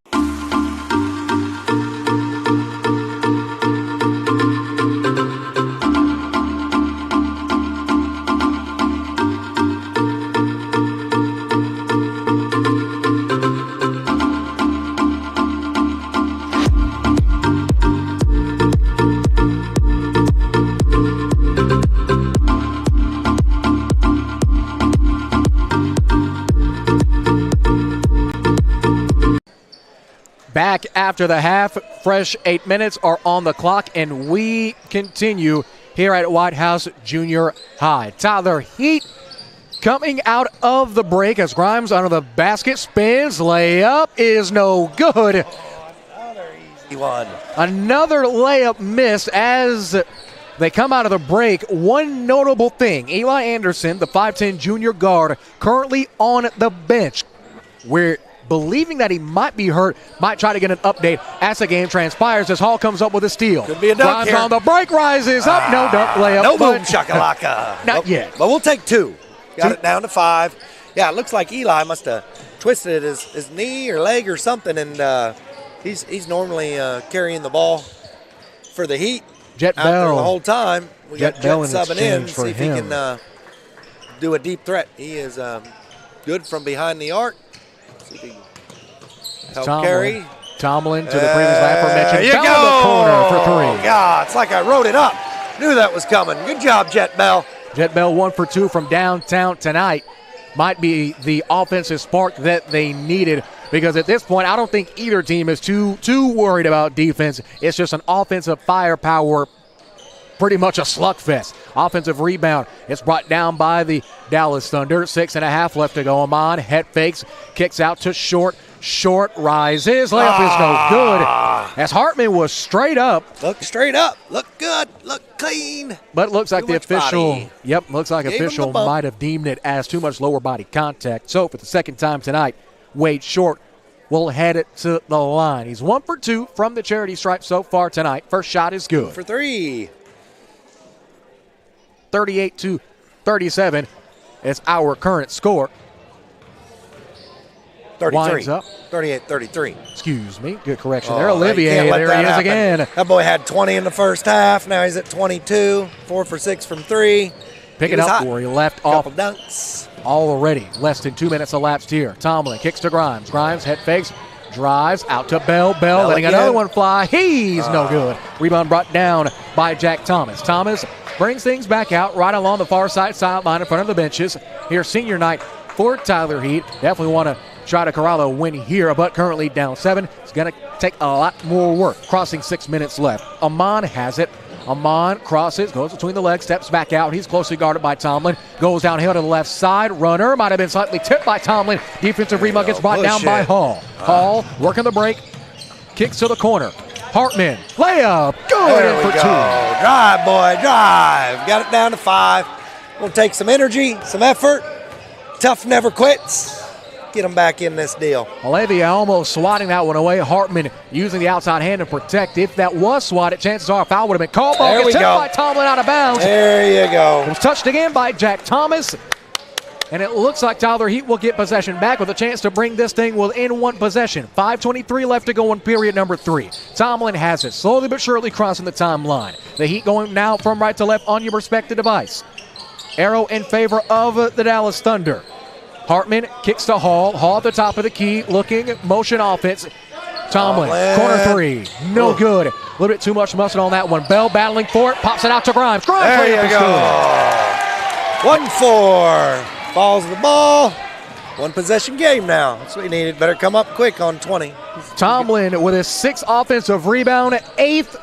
Back after the half, fresh 8 minutes are on the clock, and we continue here at White House Junior High. Tyler Heat coming out of the break as Grimes under the basket spins. Layup is no good. He won. Another layup missed as they come out of the break. One notable thing, Eli Anderson, the 5'10 junior guard, currently on the bench. We're believing that he might be hurt, might try to get an update as the game transpires as Hall comes up with a steal. Could be a dunk Grimes here. on the break, rises up. No dunk layup. No boom but shakalaka. Not yet. But we'll take 2. Got it down to 5. Yeah, it looks like Eli must have twisted his knee or leg or something, and he's normally carrying the ball for the Heat. Jet out there Bell. the whole time. We Jet got Bell Jet in subbing in, exchange for see if he him. can do a deep threat. He is good from behind the arc. See if he can help carry. Tomlin to the previously aforementioned. There you down go. the corner for 3. Yeah, it's like I wrote it up. Knew that was coming. Good job, Jet Bell. Jet Bell 1 for 2 from downtown tonight. Might be the offensive spark that they needed, because at this point, I don't think either team is too worried about defense. It's just an offensive firepower, pretty much a slugfest. Offensive rebound. It's brought down by the Dallas Thunder. 6.5 left to go. Amon head fakes, kicks out to Short. Short rises. Layup is no good. As Hartman was straight up. Look straight up. Look good. Look clean. But looks like the official. body. Yep, looks like Gave him official the bump. might have deemed it as too much lower body contact. So for the second time tonight, Wade Short will head it to the line. He's 1 for 2 from the charity stripe so far tonight. First shot is good. 2 for 3. 38-37 is our current score. 33. Winds up. 38-33. Excuse me. Good correction there. Oh, you Olivier, can't let there that he is happen. again. That boy had 20 in the first half. Now he's at 22. 4 for 6 from 3. Pick He it was up hot. where he left Couple off dunks. already. Less than 2 minutes elapsed here. Tomlin kicks to Grimes. Grimes head fakes. Drives out to Bell. Bell letting again. another one fly. He's no good. Rebound brought down by Jack Thomas. Thomas brings things back out right along the far side sideline in front of the benches. Here, senior night for Tyler Heat. Definitely want to try to corral a win here, but currently down 7. It's going to take a lot more work. Crossing 6 minutes left. Amon has it. Amon crosses, goes between the legs, steps back out. He's closely guarded by Tomlin. Goes downhill to the left side. Runner might have been slightly tipped by Tomlin. Defensive rebound gets brought down by Hall. Hall working the break. Kicks to the corner. Hartman. Layup. Good There in we for go. 2. Drive, boy, drive. Got it down to 5. We'll take some energy, some effort. Tough never quits. Get them back in this deal. Olivier almost swatting that one away. Hartman using the outside hand to protect. If that was swatted, chances are a foul would have been called. Ball There gets we tipped go. by Tomlin out of bounds. There you go. It was touched again by Jack Thomas. And it looks like Tyler Heat will get possession back with a chance to bring this thing within 1 possession. 5:23 left to go in period number 3. Tomlin has it, slowly but surely crossing the timeline. The Heat going now from right to left on your respective device. Arrow in favor of the Dallas Thunder. Hartman kicks to Hall. Hall at the top of the key, looking, motion offense. Tomlin, corner 3, no good. A little bit too much muscle on that one. Bell battling for it, pops it out to Grimes. Grimes There layup you is go. 1-4. Falls the ball. 1 possession game now. That's what he needed. Better come up quick on 20. good. Tomlin with his 6th offensive rebound, 8th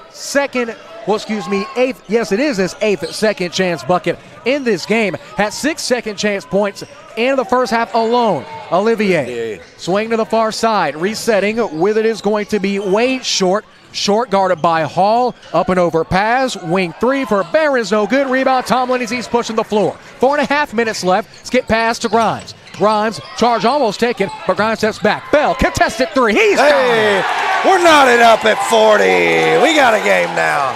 yes, it is his 8th second chance bucket in this game. Had 6 second chance points in the first half alone. Olivier swing to the far side, resetting. With it is going to be Wade Short. Short guarded by Hall. Up and over pass. Wing 3 for Barron's no good. Rebound Tomlin as he's pushing the floor. 4.5 minutes left. Skip pass to Grimes. Grimes, charge almost taken, but Grimes steps back. Bell, contested 3. He's Hey, we're knotted up at 40. We got a game now.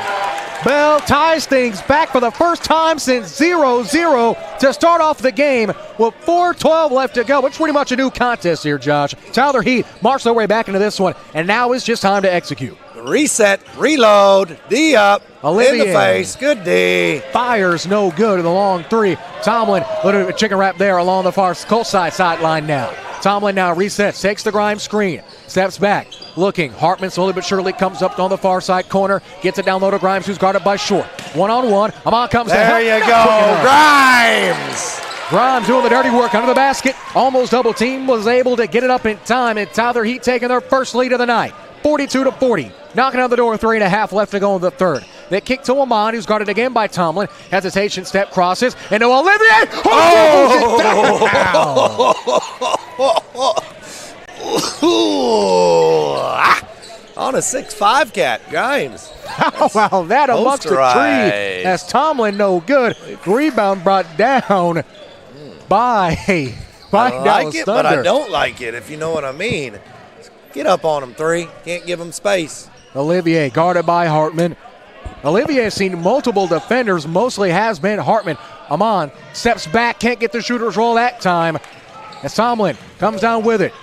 Bell ties things back for the first time since 0-0 to start off the game with 4:12 left to go. It's pretty much a new contest here, Josh. Tyler Heat marched their way back into this one, and now it's just time to execute. Reset, reload, D up, Olivier. in the face, good D. Fires no good in the long 3. Tomlin, little bit of a chicken wrap there along the far coast side sideline now. Tomlin now resets, takes the Grimes screen, steps back, looking. Hartman slowly but surely comes up on the far side corner, gets it down low to Grimes, who's guarded by Short. 1-on-1, Amon comes to help. There you go, Grimes. Grimes doing the dirty work under the basket. Almost double team, was able to get it up in time, and Tyler Heat taking their first lead of the night. 42-40. Knocking on the door, 3.5 left to go in the third. They kick to Amon, who's guarded again by Tomlin. Hesitation, step crosses, and to Olivier. On a 6'5" cat, Grimes. Wow, that amongst the tree Posterized. as Tomlin no good. Rebound brought down by I Dallas like it, but I Thunder. don't like it, if you know what I mean. Get up on him, 3. Can't give him space. Olivier guarded by Hartman. Olivier has seen multiple defenders, mostly has been Hartman. Amon steps back, can't get the shooter's roll that time. As Tomlin comes down with it.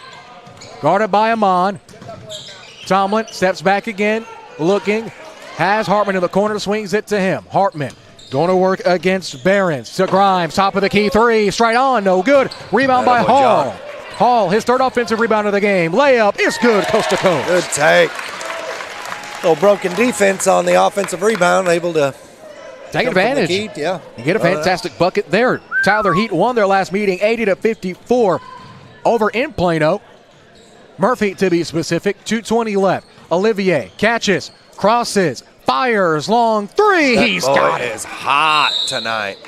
Guarded by Amon. Tomlin steps back again, looking, has Hartman in the corner, swings it to him. Hartman going to work against Behrens to Grimes, top of the key 3, straight on, no good. Rebound by Hall. John. Hall, his third offensive rebound of the game. Layup is good, coast to coast. Good take. Little broken defense on the offensive rebound, able to Take come from the advantage. key. Yeah. And get a fantastic bucket there. Tyler Heat won their last meeting 80-54 over in Plano. Murphy, to be specific, 2:20 left. Olivier catches, crosses, fires, long 3. That He's boy got it. is hot tonight.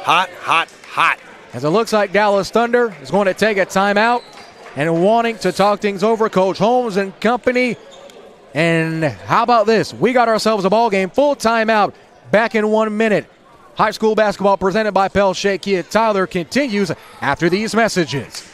Hot, hot, hot. As it looks like Dallas Thunder is going to take a timeout and wanting to talk things over, Coach Holmes and company. And how about this? We got ourselves a ball game, full timeout, back in 1 minute. High school basketball presented by Pell Shaky and Tyler continues after these messages.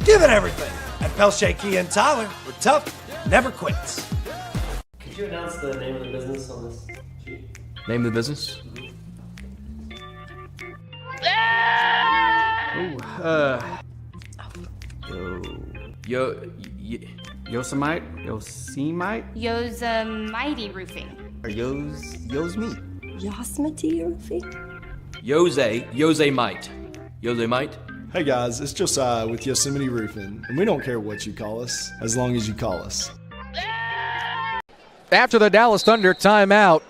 Give it everything. At Pell Shaky and Tyler, we're tough, never quits. Could you announce the name of the business on this sheet? Name of the business? Yosemite? Yosemite Roofing. Or Yo's me. Yosemite Roofing? Yosemite. Yosemite? Hey guys, it's Josiah with Yosemite Roofing, and we don't care what you call us, as long as you call us. After the Dallas Thunder timeout,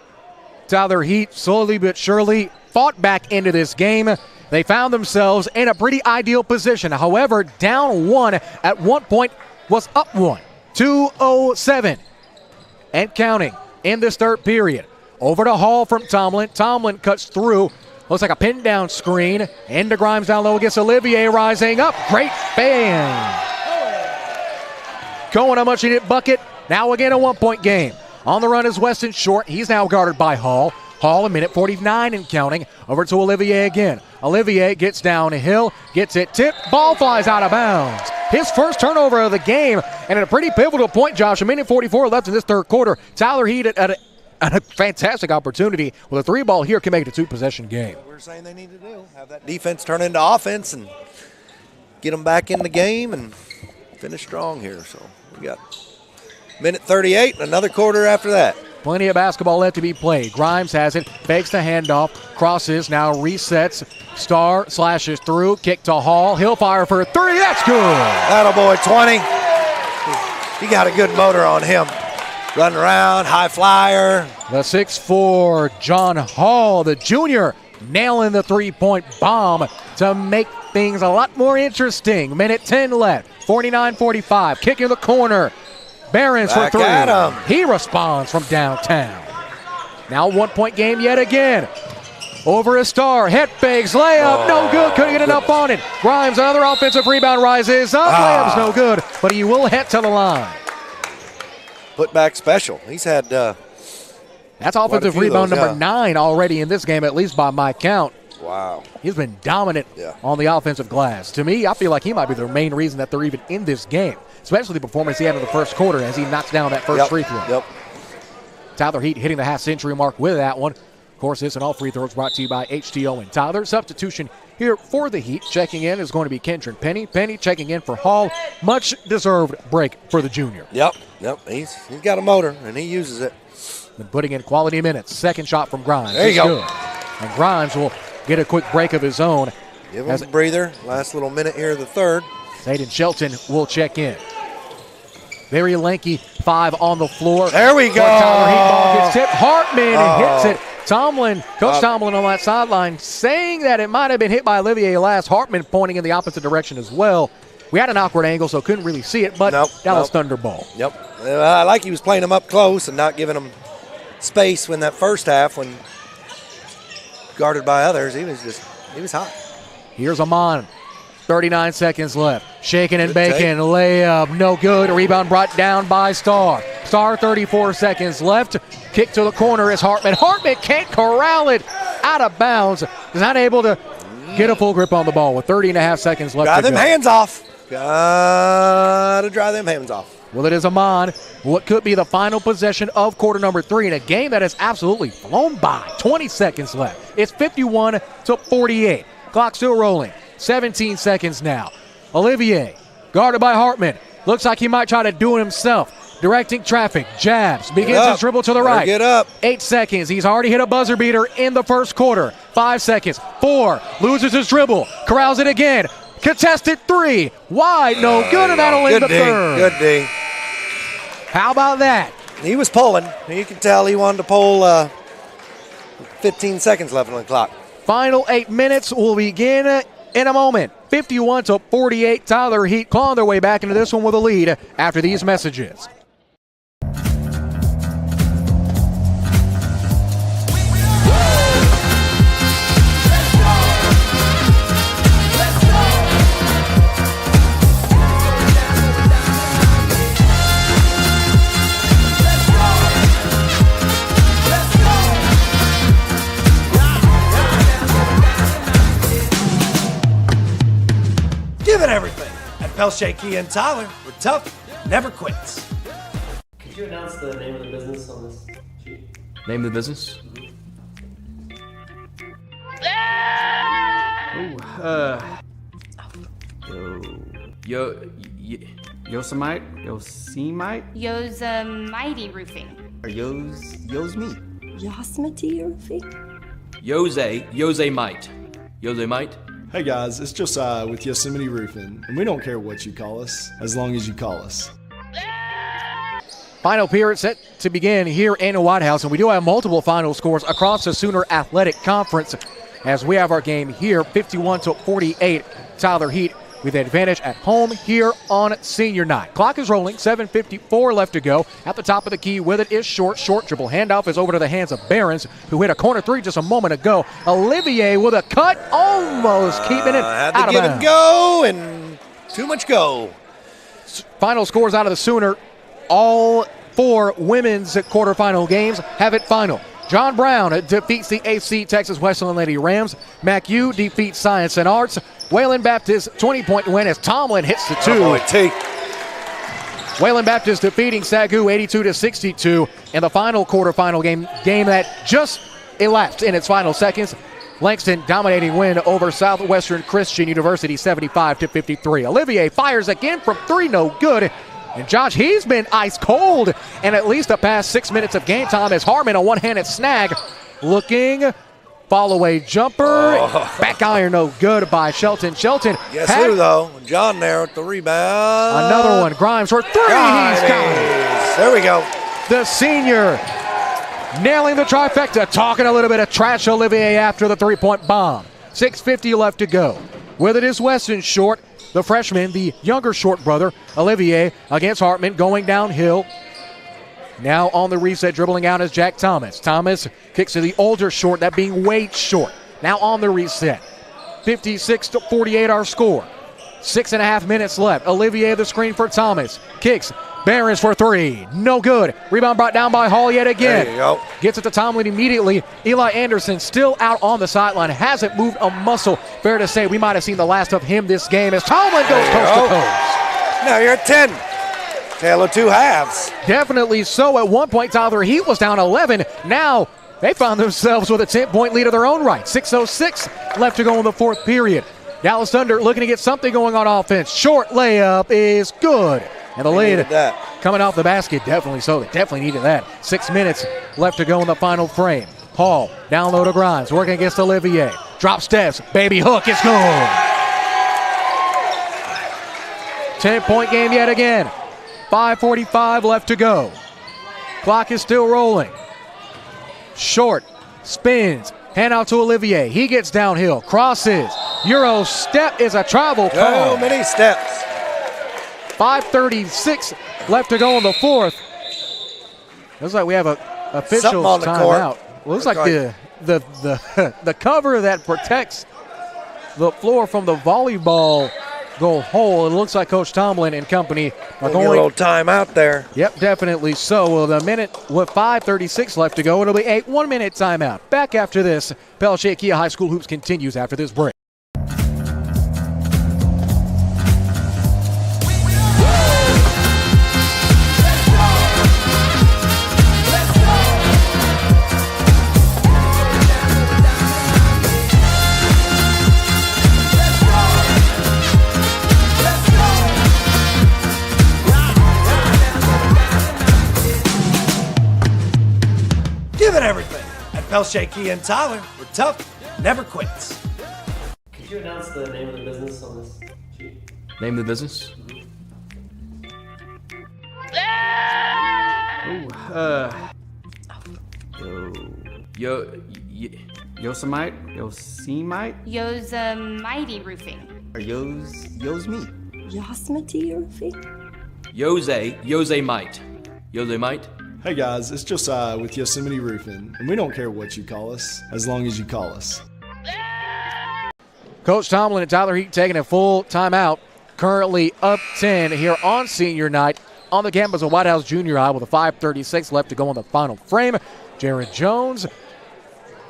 Tyler Heat slowly but surely fought back into this game. They found themselves in a pretty ideal position. However, down 1 at one point, was up 1. 2:07 and counting in this third period. Over to Hall from Tomlin. Tomlin cuts through. Looks like a pin down screen. Into Grimes down low against Olivier, rising up. Great fan. Cohen, a much needed bucket. Now again a 1 point game. On the run is Weston Short. He's now guarded by Hall. Hall, a minute 49 and counting. Over to Olivier again. Olivier gets downhill, gets it tipped. Ball flies out of bounds. His first turnover of the game, and at a pretty pivotal point, Josh. A minute 44 left in this third quarter. Tyler Heat at a fantastic opportunity with a 3 ball here can make it a 2-possession game. What we're saying they need to do, have that defense turn into offense and get them back in the game and finish strong here. So we got minute 38 and another quarter after that. Plenty of basketball left to be played. Grimes has it, fakes the handoff, crosses, now resets. Star slashes through, kick to Hall. He'll fire for 3. That's good. Attaboy, 20. He got a good motor on him. Running around, high flyer. The 6'4", John Hall, the junior, nailing the 3-point bomb to make things a lot more interesting. Minute 10 left, 49-45. Kick in the corner. Behrens for 3. At him. He responds from downtown. Now 1 point game yet again. Over a Star, head fakes, layup, no good, couldn't get enough on it. Grimes, another offensive rebound, rises up, layup's no good, but he will head to the line. Put back special. He's had that's offensive rebound number 9 already in this game, at least by my count. Wow. He's been dominant on the offensive glass. To me, I feel like he might be the main reason that they're even in this game, especially the performance he had in the first quarter as he knocks down that first free throw. Yep. Tyler Heat hitting the half-century mark with that one. Of course, this and all free throws brought to you by HTO and Tyler. Substitution here for the Heat. Checking in is going to be Kendron Penny. Penny checking in for Hall. Much deserved break for the junior. Yep. He's got a motor, and he uses it. Been putting in quality minutes. Second shot from Grimes. There you go. Good. And Grimes will get a quick break of his own. Give him a breather. Last little minute here of the third. Aiden Shelton will check in. Very lanky 5 on the floor. There we go. Tyler Heat ball gets tipped. Hartman hits it Coach Tomlin on that sideline saying that it might have been hit by Olivier last. Hartman pointing in the opposite direction as well. We had an awkward angle, so couldn't really see it, but Dallas Thunder ball. Yep. I like he was playing them up close and not giving them space when that first half, when guarded by others, he was hot. Here's Amon. 39 seconds left. Shaking and baking. Layup. No good. Rebound brought down by Starr. Starr, 34 seconds left. Kick to the corner is Hartman. Hartman can't corral it. Out of bounds. Is not able to get a full grip on the ball with 30 and a half seconds left. Dry them hands off. Gotta dry them hands off. Well, it is Amon. What could be the final possession of quarter number 3 in a game that has absolutely flown by. 20 seconds left. It's 51-48. Clock still rolling. 17 seconds now. Olivier, guarded by Hartman. Looks like he might try to do it himself. Directing traffic. Jabs. Begins his dribble to the right. Get up. 8 seconds. He's already hit a buzzer beater in the first quarter. 5 seconds. 4. Loses his dribble. Corrals it again. Contested 3. Wide. No good, and that'll end the third. Good D. How about that? He was pulling. You can tell he wanted to pull 15 seconds left on the clock. Final 8 minutes will begin in a moment. 51-48. Tyler Heat clawing their way back into this one with a lead after these messages. Giving everything. At Pelche Kia and Tyler, we're tough, never quits. Could you announce the name of the business on this sheet? Name of the business? Yosemite? Yosemite Roofing. Or Yosemite? Yosemite Roofing? Yosemite. Yosemite? Hey guys, it's Josiah with Yosemite Roofing, and we don't care what you call us, as long as you call us. Final period set to begin here in the White House, and we do have multiple final scores across the Sooner Athletic Conference as we have our game here, 51-48. Tyler Heat with advantage at home here on senior night. Clock is rolling, 7:54 left to go. At the top of the key with it is Short. Short dribble handoff is over to the hands of Behrens, who hit a corner 3 just a moment ago. Olivier with a cut, almost keeping it had out to of give bounds. it go, and too much go. Final scores out of the Sooner. All 4 women's quarterfinal games have it final. John Brown defeats the AC Texas Wesleyan Lady Rams. MacU defeats Science and Arts. Wayland Baptist 20-point win as Tomlin hits the 2. Wayland Baptist defeating Sagu 82-62 in the final quarterfinal game that just elapsed in its final seconds. Langston dominating win over Southwestern Christian University 75-53. Olivier fires again from 3, no good. And Josh, he's been ice cold in at least the past 6 minutes of game time as Hartman a one-handed snag. Looking, follow-away jumper, back iron no good by Shelton. Shelton. Guess who though? John there with the rebound. Another one, Grimes for 3, he's got it. There we go. The senior nailing the trifecta, talking a little bit of trash Olivier after the 3-point bomb. 6:50 left to go. With it is Weston Short. The freshman, the younger Short brother, Olivier, against Hartman, going downhill. Now on the reset, dribbling out is Jack Thomas. Thomas kicks to the older Short, that being Wade Short. Now on the reset. 56-48 our score. 6.5 minutes left. Olivier the screen for Thomas. Kicks. Behrens for 3. No good. Rebound brought down by Hall yet again. There you go. Gets it to Tomlin immediately. Eli Anderson still out on the sideline. Hasn't moved a muscle. Fair to say we might have seen the last of him this game as Tomlin goes coast to coast. Now you're at 10. Tale of 2 halves. Definitely so. At one point, Tyler Heat was down 11. Now they found themselves with a 10-point lead of their own right. 6:06 left to go in the 4th period. Dallas Thunder looking to get something going on offense. Short layup is good. And the lead coming off the basket, definitely so. They definitely needed that. 6 minutes left to go in the final frame. Hall, down low to Grimes, working against Olivier. Drop steps, baby hook, it's good. 10-point game yet again. 5:45 left to go. Clock is still rolling. Short spins, hand out to Olivier. He gets downhill, crosses. Euro step is a travel call. So many steps. 5:36 left to go in the fourth. Looks like we have a official timeout. Looks like the cover that protects the floor from the volleyball goal hole. It looks like Coach Tomlin and company are going. A little time out there. Yep, definitely so. Well, the minute with 5:36 left to go, it'll be a 1-minute timeout. Back after this, Pell Kia High School Hoops continues after this break. Giving everything at Pell Kia and Tyler. We're tough, never quits. Could you announce the name of the business on this sheet? Name of the business? Yosemite? Yosemite Roofing. Or Yo's me? Yosemite Roofing? Yosemite? Hey guys, it's Josiah with Yosemite Roofing, and we don't care what you call us, as long as you call us. Coach Tomlin and Tyler Heat taking a full timeout. Currently up 10 here on senior night on the campus of White House Junior High with a 5:36 left to go in the final frame. Jared Jones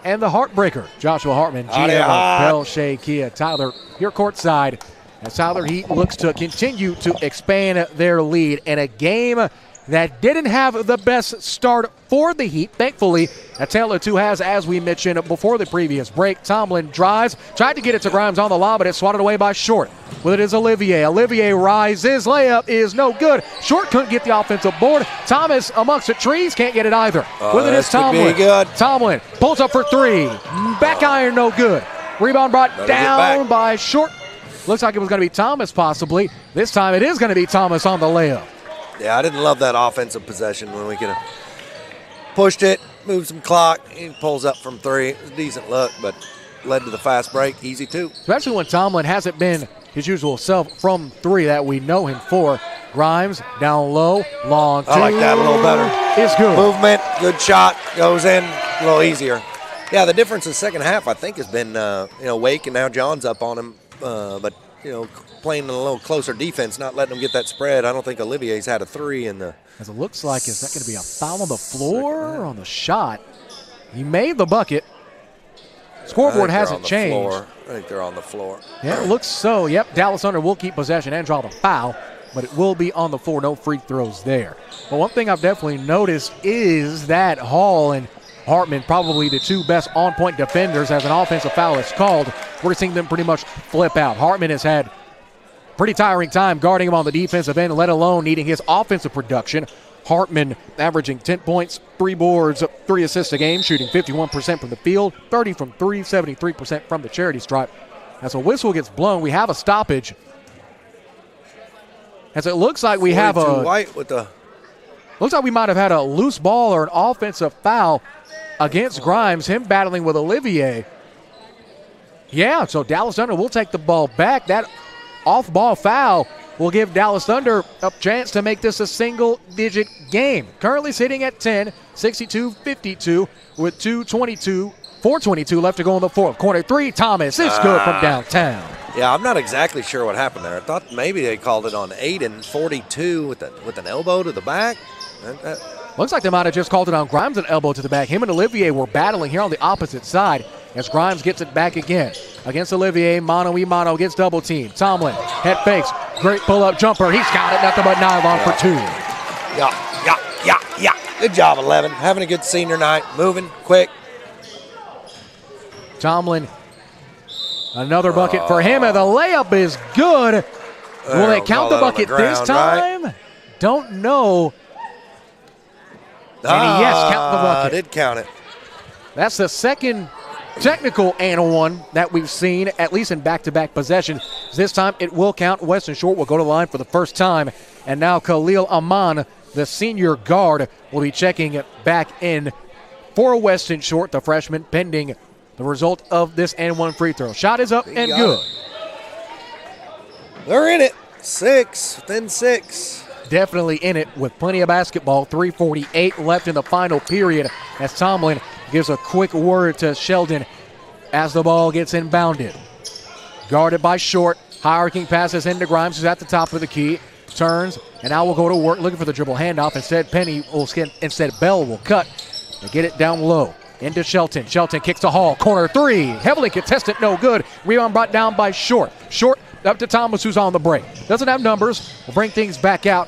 and the Heartbreaker, Joshua Hartman, GM of Pell Kia. Tyler, your courtside as Tyler Heat looks to continue to expand their lead in a game that didn't have the best start for the Heat. Thankfully, a tale of two has, as we mentioned before the previous break. Tomlin drives, tried to get it to Grimes on the lob, but it's swatted away by Short. With it is Olivier. Olivier rises, layup is no good. Short couldn't get the offensive board. Thomas amongst the trees can't get it either. With it is Tomlin. Tomlin pulls up for three. Back iron, no good. Rebound brought down by Short. Looks like it was going to be Thomas possibly. This time it is going to be Thomas on the layup. Yeah, I didn't love that offensive possession when we could have pushed it, moved some clock. He pulls up from three. It was a decent look, but led to the fast break. Easy too. Especially when Tomlin hasn't been his usual self from three that we know him for. Grimes down low, long two. I like that a little better. It's good. Movement, good shot, goes in a little easier. Yeah, the difference in the second half, I think, has been, Wake, and now John's up on him. But playing a little closer defense, not letting them get that spread. I don't think Olivier's had a three in the. As it looks like, is that going to be a foul on the floor or on the shot? He made the bucket. Scoreboard hasn't changed. I think they're on the floor. Yeah, it looks so. Yep, Dallas Thunder will keep possession and draw the foul, but it will be on the floor. No free throws there. But one thing I've definitely noticed is that Hall and Hartman, probably the two best on-point defenders, as an offensive foul is called, we're seeing them pretty much flip out. Hartman has had pretty tiring time guarding him on the defensive end, let alone needing his offensive production. Hartman averaging 10 points, 3 boards, 3 assists a game, shooting 51% from the field, 30 from 3, 73% from the charity stripe. As a whistle gets blown, we have a stoppage. As it looks like we have a White with the. Looks like we might have had a loose ball or an offensive foul against Grimes, him battling with Olivier. Yeah, so Dallas Thunder will take the ball back. That off-ball foul will give Dallas Thunder a chance to make this a single-digit game. Currently sitting at 10, 62-52 with 4:22 left to go in the fourth. Corner three, Thomas is good from downtown. Yeah, I'm not exactly sure what happened there. I thought maybe they called it on Aiden, 42 with an elbow to the back. Looks like they might have just called it on Grimes, an elbow to the back. Him and Olivier were battling here on the opposite side as Grimes gets it back again. Against Olivier, mano-y-mano gets double team. Tomlin, head fakes, great pull-up jumper. He's got it, nothing but nylon for two. Yeah. Good job, 11. Having a good senior night. Moving, quick. Tomlin, another bucket for him, and the layup is good. Will they count the bucket this time? Right? Don't know. And yes, count the bucket. I did count it. That's the second technical and one that we've seen, at least in back-to-back possessions. This time it will count. Weston Short will go to the line for the first time. And now Khalil Aman, the senior guard, will be checking back in for Weston Short, the freshman, pending the result of this and one free throw. Shot is up and good. They're in it. 6, within 6. Definitely in it with plenty of basketball. 3:48 left in the final period as Tomlin gives a quick word to Sheldon as the ball gets inbounded. Guarded by Short. High-arcing passes into Grimes, who's at the top of the key. Turns, and now we'll go to work looking for the dribble handoff. Instead, Bell will cut and get it down low. Into Shelton. Shelton kicks to Hall. Corner 3. Heavily contested, no good. Rebound brought down by Short. Short up to Thomas, who's on the break. Doesn't have numbers. Will bring things back out.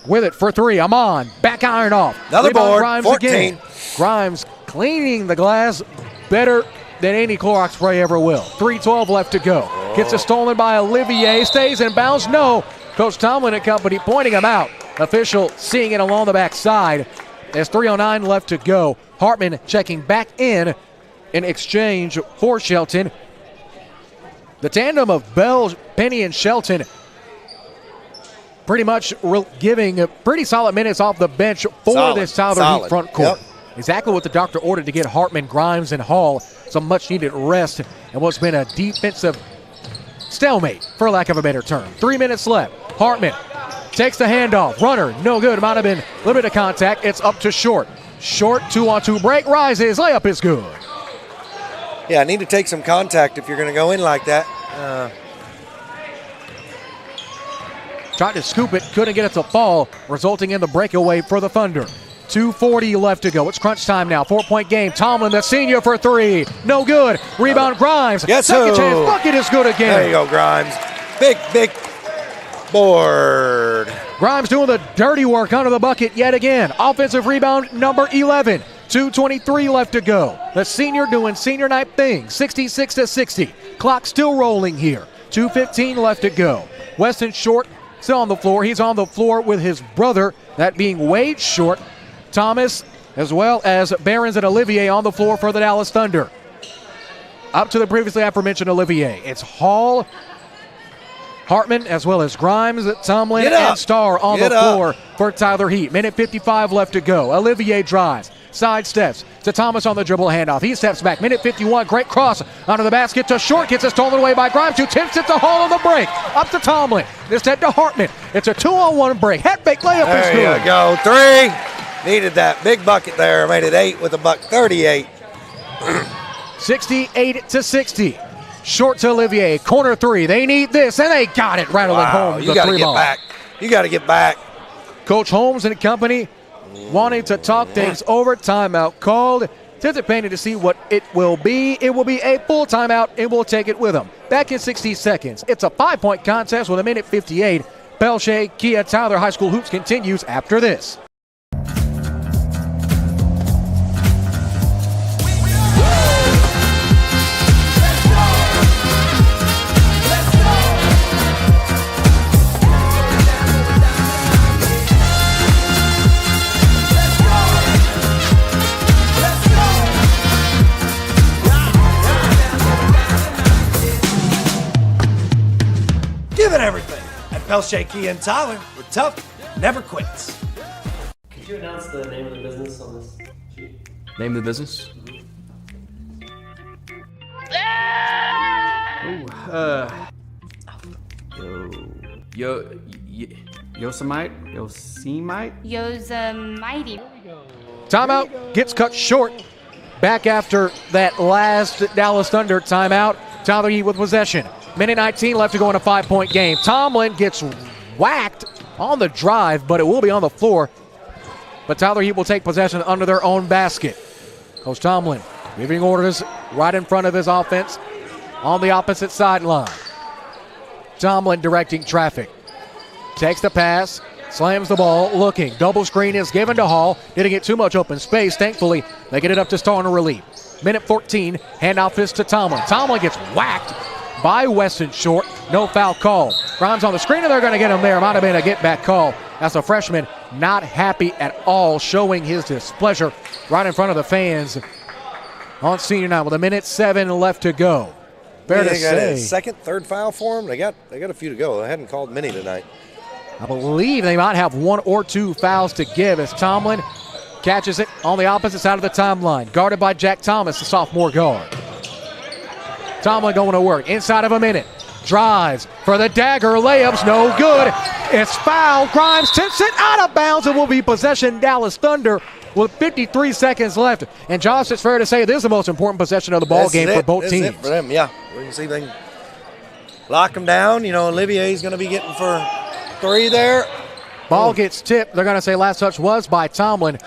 With it for 3. Amon. Back iron off. Another Rebound board. Grimes 14. again. Grimes cleaning the glass better than any Clorox spray ever will. 3:12 left to go. Gets it stolen by Olivier. Stays in bounds. No. Coach Tomlin and company pointing him out. Official seeing it along the backside. There's 3:09 left to go. Hartman checking back in exchange for Shelton. The tandem of Bell, Penny, and Shelton pretty much giving pretty solid minutes off the bench for this Tyler Heat front court. Yep. Exactly what the doctor ordered to get Hartman, Grimes, and Hall some much-needed rest and what's been a defensive stalemate, for lack of a better term. 3 minutes left. Hartman takes the handoff. Runner, no good. Might have been a little bit of contact. It's up to Short. Short, 2-on-2 break, rises. Layup is good. Yeah, I need to take some contact if you're going to go in like that. Tried to scoop it, couldn't get it to fall, resulting in the breakaway for the Thunder. 2:40 left to go. It's crunch time now. 4-point game. Tomlin, the senior, for 3. No good. Rebound, Grimes. Second chance. Bucket is good again. There you go, Grimes. Big board. Grimes doing the dirty work under the bucket yet again. Offensive rebound, number 11. 2:23 left to go. The senior doing senior night things. 66-60. Clock still rolling here. 2:15 left to go. Weston Short still on the floor. He's on the floor with his brother, that being Wade Short. Thomas, as well as Behrens and Olivier on the floor for the Dallas Thunder. Up to the previously aforementioned Olivier. It's Hall, Hartman, as well as Grimes, Tomlin, and Starr on the floor for Tyler Heat. Minute 55 left to go. Olivier drives, sidesteps to Thomas on the dribble handoff. He steps back. Minute 51, great cross under the basket to Short. Gets it stolen away by Grimes, who tips it to Hall on the break. Up to Tomlin. Instead to Hartman. It's a 2-on-1 break. Head fake layup is good. There you go. 3. Needed that big bucket there. Made it 8 with a buck 38. 68-60. Short to Olivier. Corner 3. They need this, and they got it. Rattling home You the got to 3 get ball. back. You got to get back. Coach Holmes and company wanting to talk things over. Timeout called. Anticipating to see what it will be. It will be a full timeout, and we'll take it with them. Back in 60 seconds. It's a 5-point contest with a minute 58. Pelche, Kia, Tyler High School Hoops continues after this. Giving everything at Pelche Kia and Tyler. We're tough, never quits. Could you announce the name of the business on this sheet? Name of the business? Yosemite? Yosemite. Timeout gets cut short. Back after that last Dallas Thunder timeout. Tyler Heat with possession. Minute 19 left to go in a 5-point game. Tomlin gets whacked on the drive, but it will be on the floor. But Tyler Heat will take possession under their own basket. Coach Tomlin giving orders right in front of his offense on the opposite sideline. Tomlin directing traffic. Takes the pass, slams the ball, looking. Double screen is given to Hall. Didn't get too much open space. Thankfully, they get it up to Starr in a relief. Minute 14, handoff is to Tomlin. Tomlin gets whacked by Weston Short. No foul call. Grimes on the screen, and they're going to get him there. Might have been a get-back call. As a freshman, not happy at all, showing his displeasure right in front of the fans on senior night with a minute 7 left to go. Fair to They got a say. second, third foul for them. They got a few to go. They hadn't called many tonight. I believe they might have 1 or 2 fouls to give as Tomlin Catches it on the opposite side of the timeline. Guarded by Jack Thomas, the sophomore guard. Tomlin going to work inside of a minute. Drives for the dagger. Layups no good. It's foul. Grimes tips it out of bounds. It will be possession Dallas Thunder with 53 seconds left. And Josh, it's fair to say this is the most important possession of the ball game for both teams. This is it for them, yeah. We can see if they can lock them down. You know, Olivier's going to be getting for 3 there. Ball gets tipped. They're going to say last touch was by Tomlin.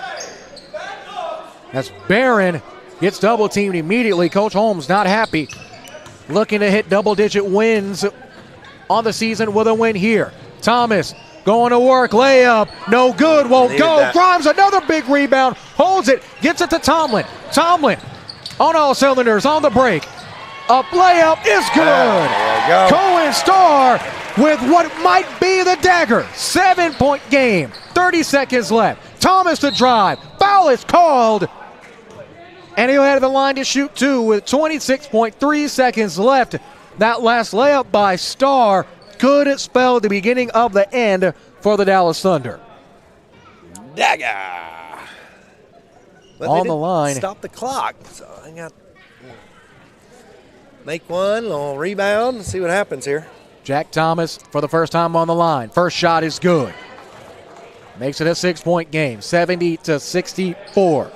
As Barron gets double teamed immediately. Coach Holmes not happy. Looking to hit double-digit wins on the season with a win here. Thomas going to work. Layup. No good. Won't go. That. Grimes another big rebound. Holds it. Gets it to Tomlin. Tomlin on all cylinders on the break. Up layup is good. There you go. Cohen Starr with what might be the dagger. 7-point game. 30 seconds left. Thomas to drive. Foul is called. And he'll head to the line to shoot 2 with 26.3 seconds left. That last layup by Starr could spell the beginning of the end for the Dallas Thunder. Dagger. But on the line. Stop the clock. So I got make one, little rebound, see what happens here. Jack Thomas for the first time on the line. First shot is good. Makes it a 6-point game, 70-64.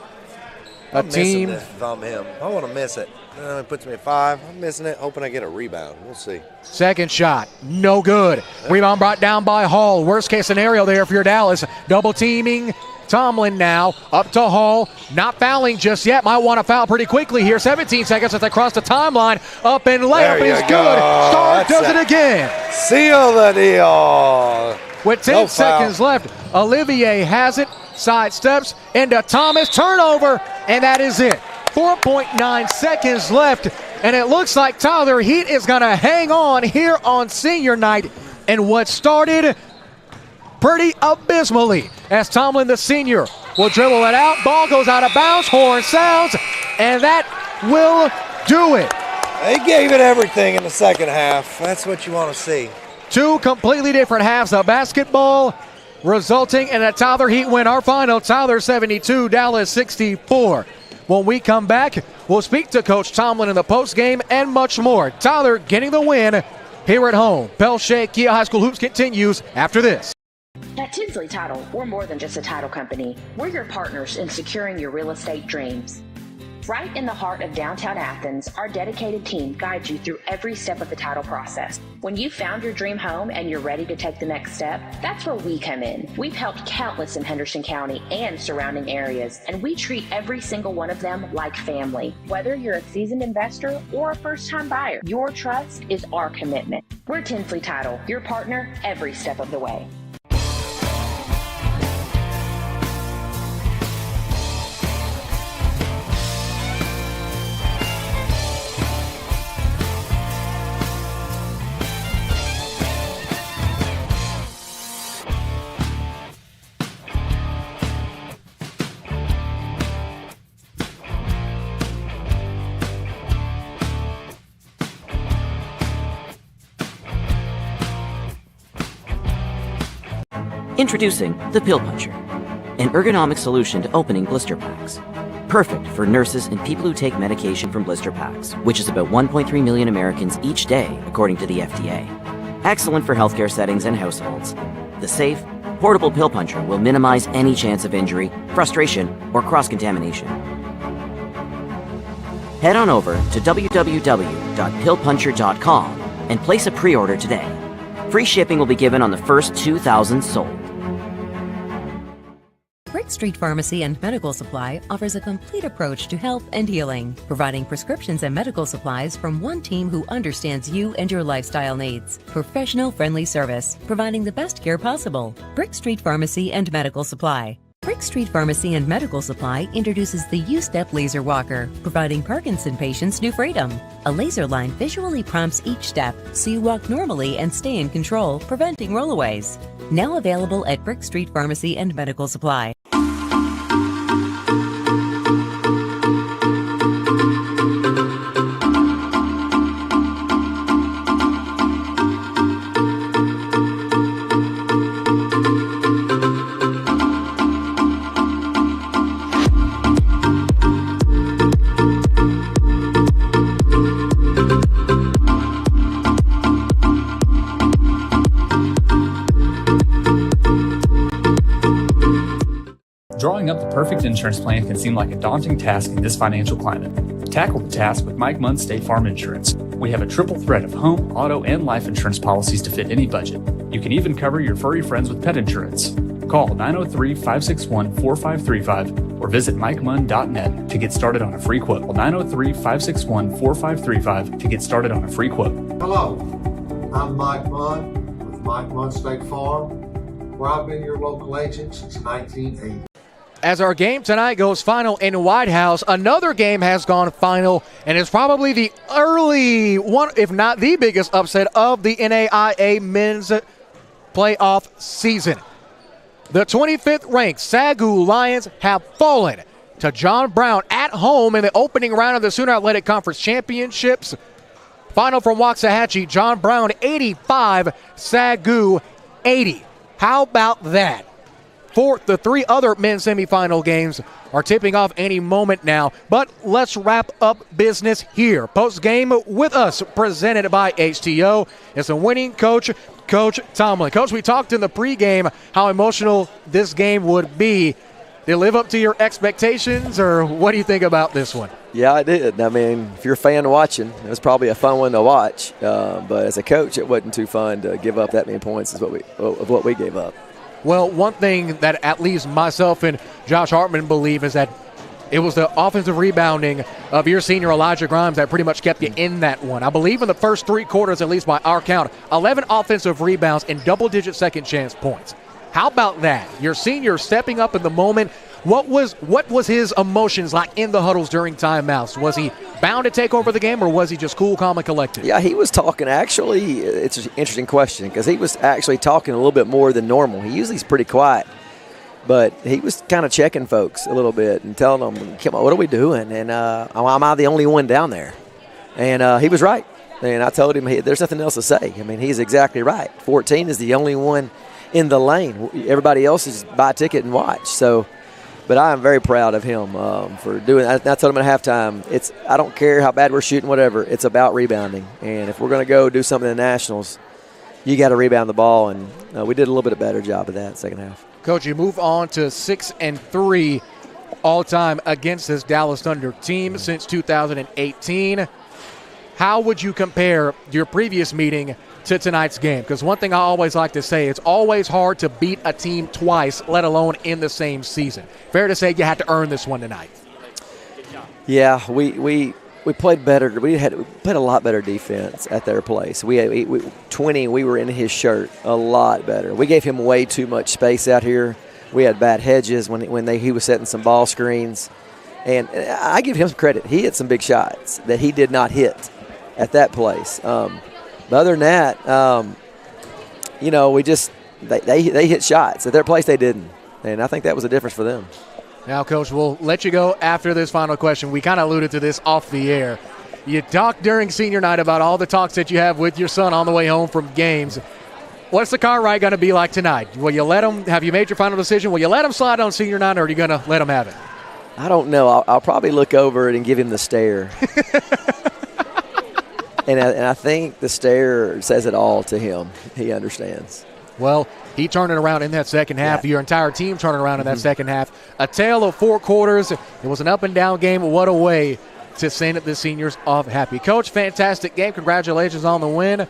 I'm missing this if I'm him. I want to miss it. It puts me at 5. I'm missing it, hoping I get a rebound. We'll see. Second shot, no good. Rebound brought down by Hall. Worst case scenario there for your Dallas. Double teaming Tomlin now. Up to Hall. Not fouling just yet. Might want to foul pretty quickly here. 17 seconds as they cross the timeline. Up and layup is good. Starr does it again. Seal the deal. With 10 seconds left, Olivier has it. Sidesteps into Thomas. Turnover, and that is it. 4.9 seconds left, and it looks like Tyler Heat is going to hang on here on senior night. And what started pretty abysmally as Tomlin, the senior, will dribble it out. Ball goes out of bounds. Horn sounds, and that will do it. They gave it everything in the second half. That's what you want to see. 2 completely different halves of basketball, resulting in a Tyler Heat win. Our final, Tyler 72, Dallas 64. When we come back, we'll speak to Coach Tomlin in the postgame and much more. Tyler getting the win here at home. Pell Shea Kia High School Hoops continues after this. At Tinsley Title, we're more than just a title company. We're your partners in securing your real estate dreams. Right in the heart of downtown Athens, our dedicated team guides you through every step of the title process. When you've found your dream home and you're ready to take the next step, that's where we come in. We've helped countless in Henderson County and surrounding areas, and we treat every single one of them like family. Whether you're a seasoned investor or a first-time buyer, your trust is our commitment. We're Tinsley Title, your partner every step of the way. Introducing the Pill Puncher, an ergonomic solution to opening blister packs. Perfect for nurses and people who take medication from blister packs, which is about 1.3 million Americans each day, according to the FDA. Excellent for healthcare settings and households. The safe, portable Pill Puncher will minimize any chance of injury, frustration, or cross-contamination. Head on over to www.pillpuncher.com and place a pre-order today. Free shipping will be given on the first 2,000 sold. Brick Street Pharmacy and Medical Supply offers a complete approach to health and healing, providing prescriptions and medical supplies from one team who understands you and your lifestyle needs. Professional friendly service, providing the best care possible. Brick Street Pharmacy and Medical Supply. Brick Street Pharmacy and Medical Supply introduces the U-Step Laser Walker, providing Parkinson patients new freedom. A laser line visually prompts each step so you walk normally and stay in control, preventing rollaways. Now available at Brick Street Pharmacy and Medical Supply. Drawing up the perfect insurance plan can seem like a daunting task in this financial climate. Tackle the task with Mike Munn State Farm Insurance. We have a triple threat of home, auto, and life insurance policies to fit any budget. You can even cover your furry friends with pet insurance. Call 903-561-4535 or visit MikeMunn.net to get started on a free quote. 903-561-4535 to get started on a free quote. Hello, I'm Mike Munn with Mike Munn State Farm, where I've been your local agent since 1980. As our game tonight goes final in White House, another game has gone final, and it's probably the early one, if not the biggest upset of the NAIA men's playoff season. The 25th ranked Sagu Lions have fallen to John Brown at home in the opening round of the Sooner Athletic Conference Championships. Final from Waxahachie, John Brown 85, Sagu 80. How about that? The three other men's semifinal games are tipping off any moment now. But let's wrap up business here. Post-game with us, presented by HTO, is the winning coach, Coach Tomlin. Coach, we talked in the pregame how emotional this game would be. Did it live up to your expectations, or what do you think about this one? Yeah, I did. I mean, if you're a fan watching, it was probably a fun one to watch. But as a coach, it wasn't too fun to give up that many points of what we gave up. Well, one thing that at least myself and Josh Hartman believe is that it was the offensive rebounding of your senior Elijah Grimes that pretty much kept you in that one. I believe in the first three quarters, at least by our count, 11 offensive rebounds and double-digit second chance points. How about that? Your senior stepping up in the moment. What was his emotions like in the huddles during timeouts? Was he bound to take over the game, or was he just cool, calm, and collected? Yeah, he was talking. Actually, it's an interesting question because he was actually talking a little bit more than normal. He usually is pretty quiet, but he was kind of checking folks a little bit and telling them, "Come on, what are we doing?" And am I the only one down there? And he was right. And I told him, there's nothing else to say. I mean, he's exactly right. 14 is the only one in the lane. Everybody else is buy a ticket and watch. So. But I am very proud of him for doing that. I told him at halftime, I don't care how bad we're shooting, whatever. It's about rebounding. And if we're going to go do something in the Nationals, you got to rebound the ball. And we did a little bit better job of that second half. Coach, you move on to 6-3 all-time against this Dallas Thunder team since 2018. How would you compare your previous meeting to tonight's game? Because one thing I always like to say, it's always hard to beat a team twice, let alone in the same season. Fair to say you had to earn this one tonight. Yeah, we played better. We played a lot better defense at their place. We 20. We were in his shirt a lot better. We gave him way too much space out here. We had bad hedges when he was setting some ball screens, and I give him some credit. He hit some big shots that he did not hit at that place. But other than that, they hit shots. At their place, they didn't. And I think that was a difference for them. Now, Coach, we'll let you go after this final question. We kind of alluded to this off the air. You talked during senior night about all the talks that you have with your son on the way home from games. What's the car ride going to be like tonight? Will you let him – have you made your final decision? Will you let him slide on senior night, or are you going to let him have it? I don't know. I'll probably look over it and give him the stare. And I think the stare says it all to him. He understands. Well, he turned it around in that second half. Yeah. Your entire team turned it around in that second half. A tale of four quarters. It was an up-and-down game. What a way to send the seniors off happy. Coach, fantastic game. Congratulations on the win.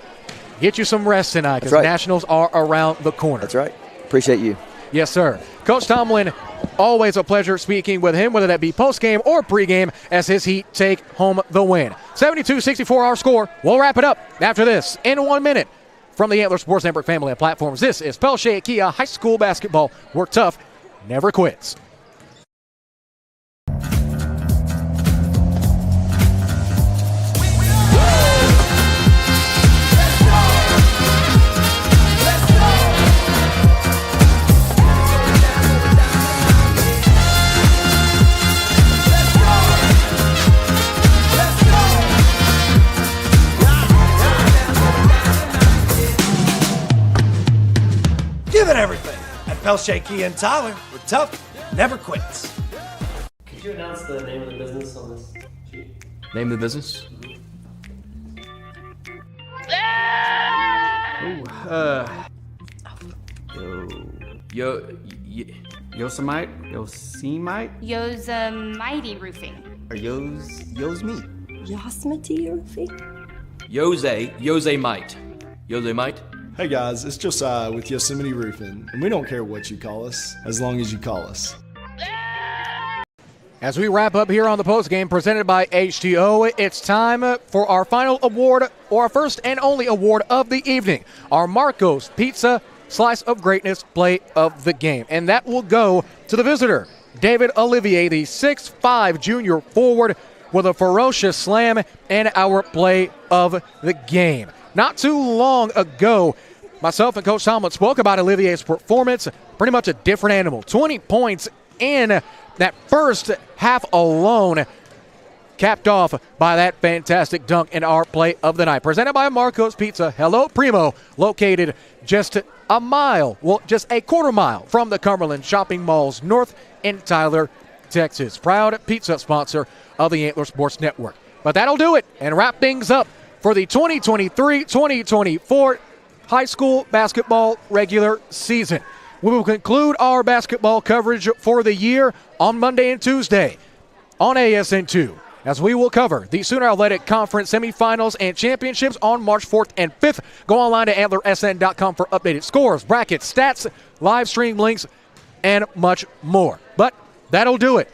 Get you some rest tonight because the Nationals are around the corner. That's right. Appreciate you. Yes, sir. Coach Tomlin, always a pleasure speaking with him, whether that be postgame or pregame, as his Heat take home the win. 72-64 our score. We'll wrap it up after this in 1 minute. From the Antler Sports Network family of platforms, this is Pell Kia High School Basketball, where tough never quits. Give it everything at Pelche Kia and Tyler, where tough never quits. Could you announce the name of the business on this sheet? Name of the business? Yosemite? Yosemite Roofing. Or Yosemite? Yosemite Roofing? Yosemite. Yosemite? Hey guys, it's Josiah with Yosemite Roofing, and we don't care what you call us, as long as you call us. As we wrap up here on the postgame presented by HTO, it's time for our final award, or our first and only award of the evening, our Marco's Pizza Slice of Greatness Play of the Game. And that will go to the visitor, David Olivier, the 6'5 junior forward, with a ferocious slam and our play of the game. Not too long ago, myself and Coach Tomlin spoke about Olivier's performance, pretty much a different animal. 20 points in that first half alone, capped off by that fantastic dunk in our play of the night. Presented by Marco's Pizza, Hello Primo, located just a mile, well, just a quarter mile from the Cumberland Shopping Malls North in Tyler, Texas. Proud pizza sponsor of the Antler Sports Network. But that'll do it and wrap things up for the 2023-2024 high school basketball regular season. We will conclude our basketball coverage for the year on Monday and Tuesday on ASN2, as we will cover the Sooner Athletic Conference semifinals and championships on March 4th and 5th. Go online to antlersn.com for updated scores, brackets, stats, live stream links, and much more. But that'll do it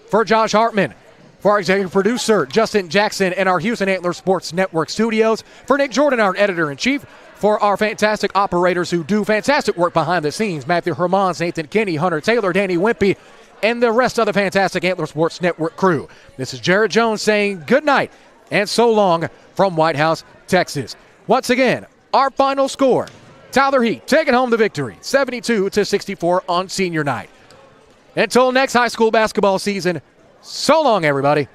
for Josh Hartman, for our executive producer, Justin Jackson, and our Houston Antler Sports Network studios, for Nick Jordan, our editor-in-chief, for our fantastic operators who do fantastic work behind the scenes, Matthew Hermans, Nathan Kinney, Hunter Taylor, Danny Wimpy, and the rest of the fantastic Antler Sports Network crew. This is Jared Jones saying good night and so long from White House, Texas. Once again, our final score, Tyler Heat taking home the victory, 72-64 on senior night. Until next high school basketball season, so long, everybody.